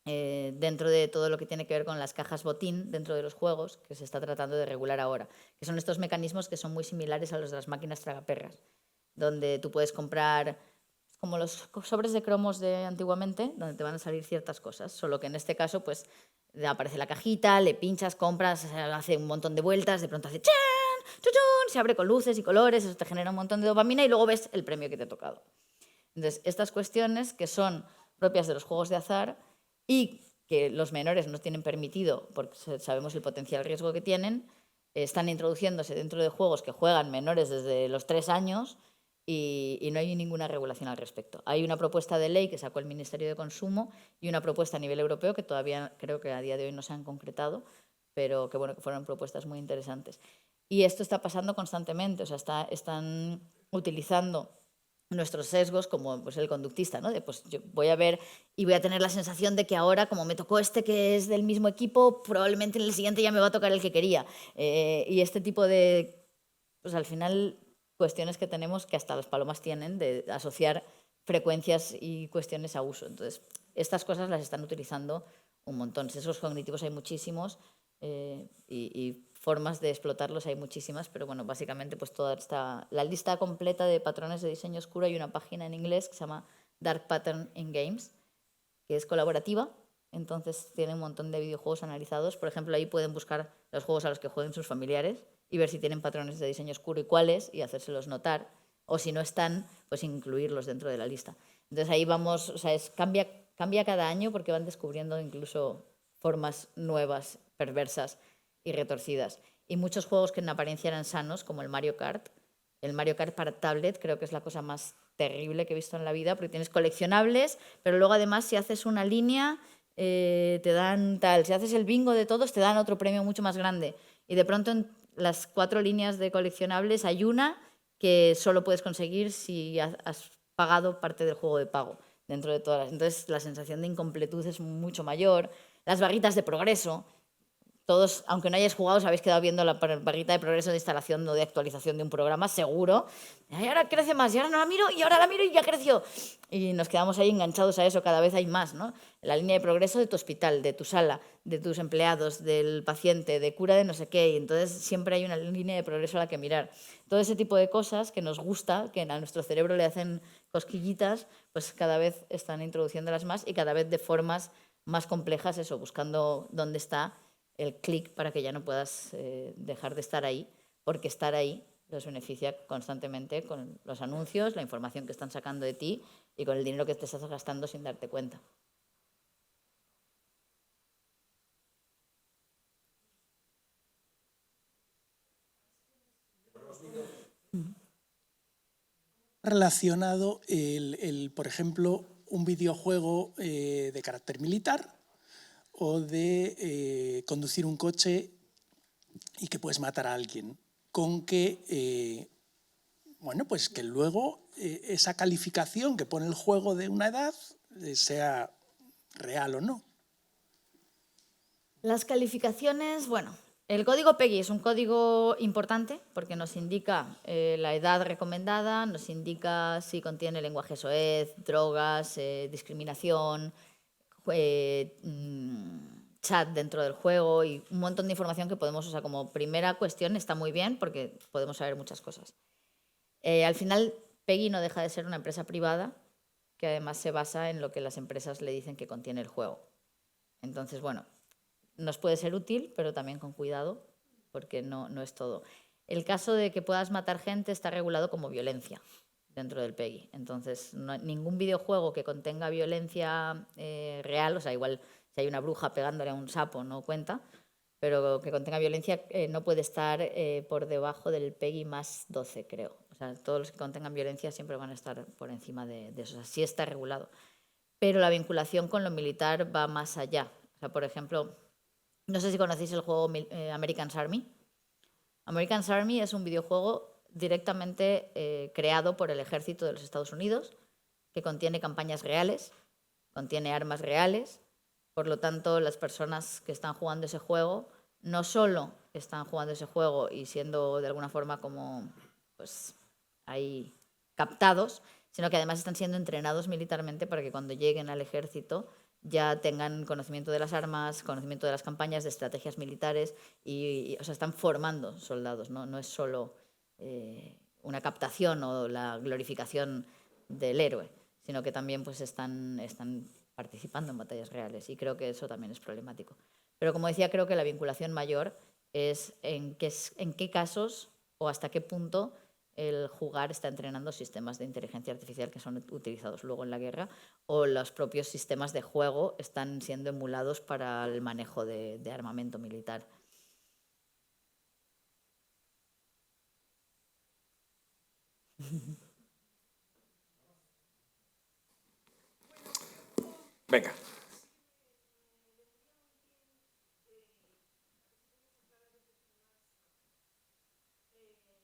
dentro de todo lo que tiene que ver con las cajas botín dentro de los juegos, que se está tratando de regular ahora, que son estos mecanismos que son muy similares a los de las máquinas tragaperras, donde tú puedes comprar como los sobres de cromos de antiguamente, donde te van a salir ciertas cosas, solo que en este caso pues aparece la cajita, le pinchas, compras, hace un montón de vueltas, de pronto hace ¡chan! ¡Chuchun! Se abre con luces y colores, eso te genera un montón de dopamina y luego ves el premio que te ha tocado. Entonces, estas cuestiones que son propias de los juegos de azar y que los menores no tienen permitido, porque sabemos el potencial riesgo que tienen, están introduciéndose dentro de juegos que juegan menores desde los 3 años y no hay ninguna regulación al respecto. Hay una propuesta de ley que sacó el Ministerio de Consumo y una propuesta a nivel europeo que todavía creo que a día de hoy no se han concretado, pero que, bueno, que fueron propuestas muy interesantes. Y esto está pasando constantemente, o sea, están utilizando nuestros sesgos como pues, el conductista, ¿no? De, pues yo voy a ver y voy a tener la sensación de que ahora, como me tocó este que es del mismo equipo, probablemente en el siguiente ya me va a tocar el que quería. Y este tipo de, pues al final, cuestiones que tenemos que hasta las palomas tienen de asociar frecuencias y cuestiones a uso. Entonces, estas cosas las están utilizando un montón. Sesgos cognitivos hay muchísimos y formas de explotarlos hay muchísimas, pero bueno, básicamente pues toda la lista completa de patrones de diseño oscuro. Hay una página en inglés que se llama Dark Pattern in Games, que es colaborativa, entonces tiene un montón de videojuegos analizados. Por ejemplo, ahí pueden buscar los juegos a los que jueguen sus familiares y ver si tienen patrones de diseño oscuro y cuáles y hacérselos notar, o si no están, pues incluirlos dentro de la lista. Entonces ahí vamos, o sea, cambia cada año porque van descubriendo incluso formas nuevas, perversas y retorcidas. Y muchos juegos que en apariencia eran sanos, como el Mario Kart para tablet creo que es la cosa más terrible que he visto en la vida, porque tienes coleccionables, pero luego además si haces una línea te dan tal, si haces el bingo de todos te dan otro premio mucho más grande. Y de pronto en las 4 líneas de coleccionables hay una que solo puedes conseguir si has pagado parte del juego de pago dentro de todas. Entonces la sensación de incompletud es mucho mayor. Las barritas de progreso. Todos, aunque no hayáis jugado, os habéis quedado viendo la barrita de progreso de instalación o de actualización de un programa, seguro. Y ahora crece más, y ahora no la miro, y ahora la miro y ya creció. Y nos quedamos ahí enganchados a eso, cada vez hay más, ¿no? La línea de progreso de tu hospital, de tu sala, de tus empleados, del paciente, de cura de no sé qué. Y entonces siempre hay una línea de progreso a la que mirar. Todo ese tipo de cosas que nos gusta, que a nuestro cerebro le hacen cosquillitas, pues cada vez están introduciéndolas más y cada vez de formas más complejas, eso, buscando dónde está el clic para que ya no puedas dejar de estar ahí, porque estar ahí los beneficia constantemente con los anuncios, la información que están sacando de ti y con el dinero que te estás gastando sin darte cuenta. Relacionado por ejemplo, un videojuego de carácter militar o de conducir un coche y que puedes matar a alguien, con que, bueno, pues que luego esa calificación que pone el juego de una edad sea real o no. Las calificaciones, bueno, el código PEGI es un código importante porque nos indica la edad recomendada, nos indica si contiene lenguaje soez, drogas, discriminación, chat dentro del juego y un montón de información que podemos, o sea, como primera cuestión está muy bien porque podemos saber muchas cosas. Al final, PEGI no deja de ser una empresa privada que además se basa en lo que las empresas le dicen que contiene el juego. Entonces, bueno, nos puede ser útil, pero también con cuidado porque no es todo. El caso de que puedas matar gente está regulado como violencia. dentro del PEGI. Entonces, ningún videojuego que contenga violencia real, o sea, igual si hay una bruja pegándole a un sapo no cuenta, pero que contenga violencia no puede estar por debajo del PEGI más 12, creo. O sea, todos los que contengan violencia siempre van a estar por encima de eso. O sea, sí está regulado. Pero la vinculación con lo militar va más allá. O sea, por ejemplo, no sé si conocéis el juego American's Army. American's Army es un videojuego directamente creado por el ejército de los Estados Unidos, que contiene campañas reales, contiene armas reales. Por lo tanto, las personas que están jugando ese juego no solo están jugando ese juego y siendo de alguna forma como pues ahí captados, sino que además están siendo entrenados militarmente para que cuando lleguen al ejército ya tengan conocimiento de las armas, conocimiento de las campañas, de estrategias militares y o sea, están formando soldados, no es solo una captación o la glorificación del héroe, sino que también pues están participando en batallas reales y creo que eso también es problemático. Pero como decía, creo que la vinculación mayor es en qué casos o hasta qué punto el jugar está entrenando sistemas de inteligencia artificial que son utilizados luego en la guerra o los propios sistemas de juego están siendo emulados para el manejo de armamento militar. Venga.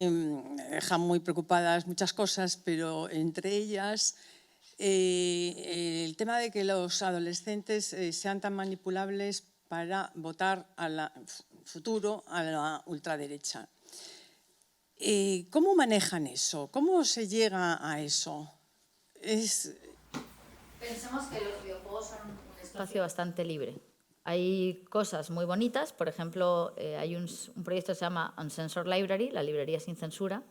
Dejan muy preocupadas muchas cosas, pero entre ellas el tema de que los adolescentes sean tan manipulables para votar al futuro a la ultraderecha. ¿Cómo manejan eso? ¿Cómo se llega a eso? Pensemos que los videojuegos son un espacio bastante libre. Hay cosas muy bonitas, por ejemplo, hay un proyecto que se llama Uncensored Library, la librería sin censura,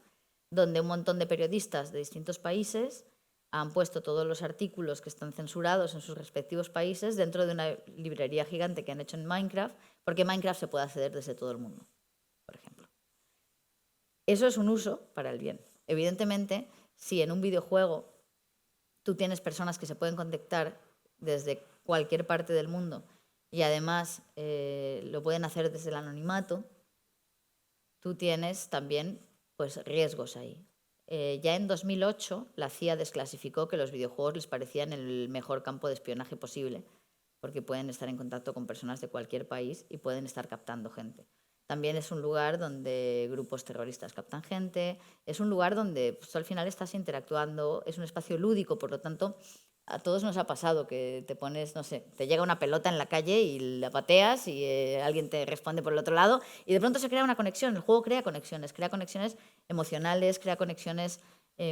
donde un montón de periodistas de distintos países han puesto todos los artículos que están censurados en sus respectivos países dentro de una librería gigante que han hecho en Minecraft, porque Minecraft se puede acceder desde todo el mundo, por ejemplo. Eso es un uso para el bien. Evidentemente, si en un videojuego tú tienes personas que se pueden conectar desde cualquier parte del mundo y además lo pueden hacer desde el anonimato, tú tienes también pues, riesgos ahí. Ya en 2008 la CIA desclasificó que los videojuegos les parecían el mejor campo de espionaje posible, porque pueden estar en contacto con personas de cualquier país y pueden estar captando gente. También es un lugar donde grupos terroristas captan gente, es un lugar donde pues, al final estás interactuando, es un espacio lúdico, por lo tanto, a todos nos ha pasado que te pones, no sé, te llega una pelota en la calle y la pateas y alguien te responde por el otro lado y de pronto se crea una conexión, el juego crea conexiones emocionales, crea conexiones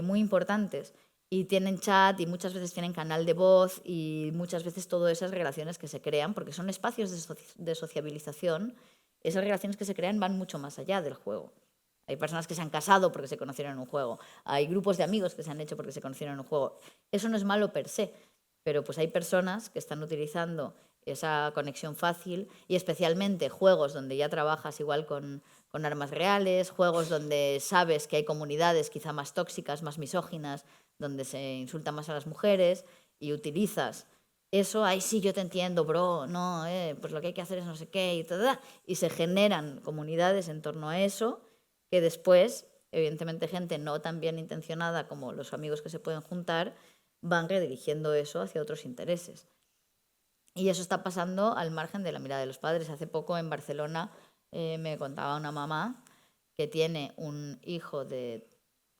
muy importantes. Y tienen chat y muchas veces tienen canal de voz y muchas veces todas esas relaciones que se crean, porque son espacios de sociabilización, esas relaciones que se crean van mucho más allá del juego. Hay personas que se han casado porque se conocieron en un juego, hay grupos de amigos que se han hecho porque se conocieron en un juego. Eso no es malo per se, pero pues hay personas que están utilizando esa conexión fácil y especialmente juegos donde ya trabajas igual con armas reales, juegos donde sabes que hay comunidades quizá más tóxicas, más misóginas, donde se insulta más a las mujeres y utilizas eso, ahí sí yo te entiendo, bro, no, pues lo que hay que hacer es no sé qué y se generan comunidades en torno a eso que después, evidentemente gente no tan bien intencionada como los amigos que se pueden juntar, van redirigiendo eso hacia otros intereses. Y eso está pasando al margen de la mirada de los padres. Hace poco en Barcelona me contaba una mamá que tiene un hijo de,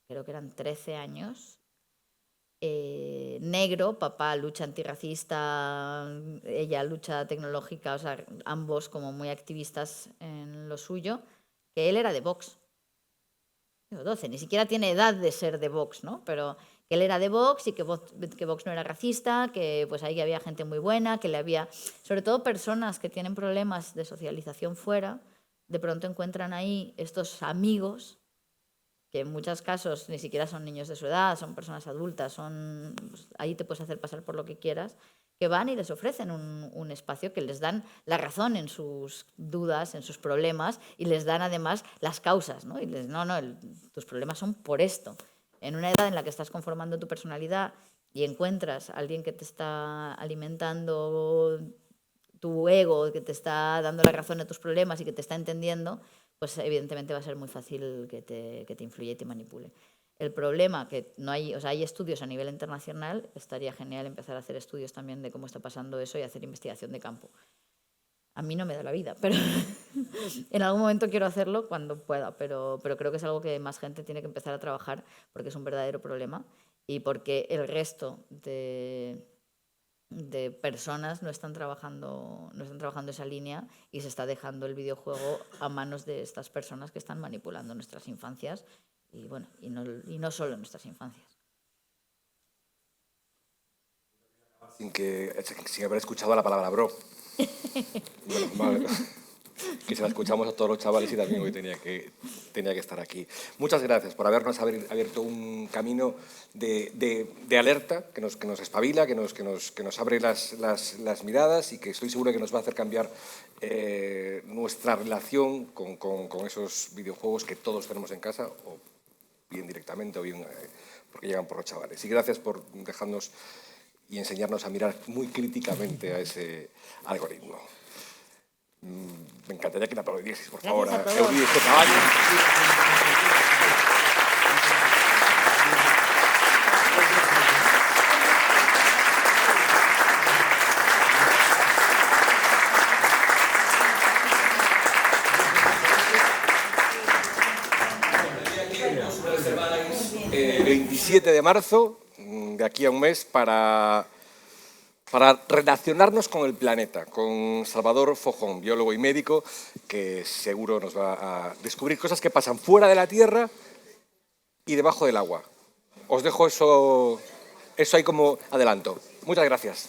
creo que eran 13 años, negro, papá lucha antirracista, ella lucha tecnológica, o sea, ambos como muy activistas en lo suyo, que él era de Vox. 12, ni siquiera tiene edad de ser de Vox, ¿no? Pero que él era de Vox y que Vox no era racista, que pues ahí había gente muy buena, que le había, sobre todo personas que tienen problemas de socialización fuera, de pronto encuentran ahí estos amigos que en muchos casos ni siquiera son niños de su edad, son personas adultas, pues, ahí te puedes hacer pasar por lo que quieras, que van y les ofrecen un espacio que les dan la razón en sus dudas, en sus problemas, y les dan además las causas, ¿no? Y les no, tus problemas son por esto. En una edad en la que estás conformando tu personalidad y encuentras a alguien que te está alimentando tu ego, que te está dando la razón de tus problemas y que te está entendiendo, pues evidentemente va a ser muy fácil que te influya y te manipule. El problema que no hay, o sea, hay estudios a nivel internacional, estaría genial empezar a hacer estudios también de cómo está pasando eso y hacer investigación de campo. A mí no me da la vida, pero en algún momento quiero hacerlo cuando pueda, pero creo que es algo que más gente tiene que empezar a trabajar porque es un verdadero problema y porque el resto de personas no están trabajando esa línea y se está dejando el videojuego a manos de estas personas que están manipulando nuestras infancias y, bueno, y no solo nuestras infancias. Sin haber escuchado la palabra bro. Bueno, vale. Que se la escuchamos a todos los chavales y también hoy tenía que estar aquí. Muchas gracias por habernos abierto un camino de alerta que nos espabila, que nos abre las miradas y que estoy seguro que nos va a hacer cambiar nuestra relación con esos videojuegos que todos tenemos en casa, o bien directamente o bien porque llegan por los chavales. Y gracias por dejarnos y enseñarnos a mirar muy críticamente a ese algoritmo. Me encantaría que le aplaudieseis, por favor, a Eurídice Cabaño. El 27 de marzo, de aquí a un mes, para relacionarnos con el planeta, con Salvador Fojón, biólogo y médico, que seguro nos va a descubrir cosas que pasan fuera de la Tierra y debajo del agua. Os dejo eso ahí como adelanto. Muchas gracias.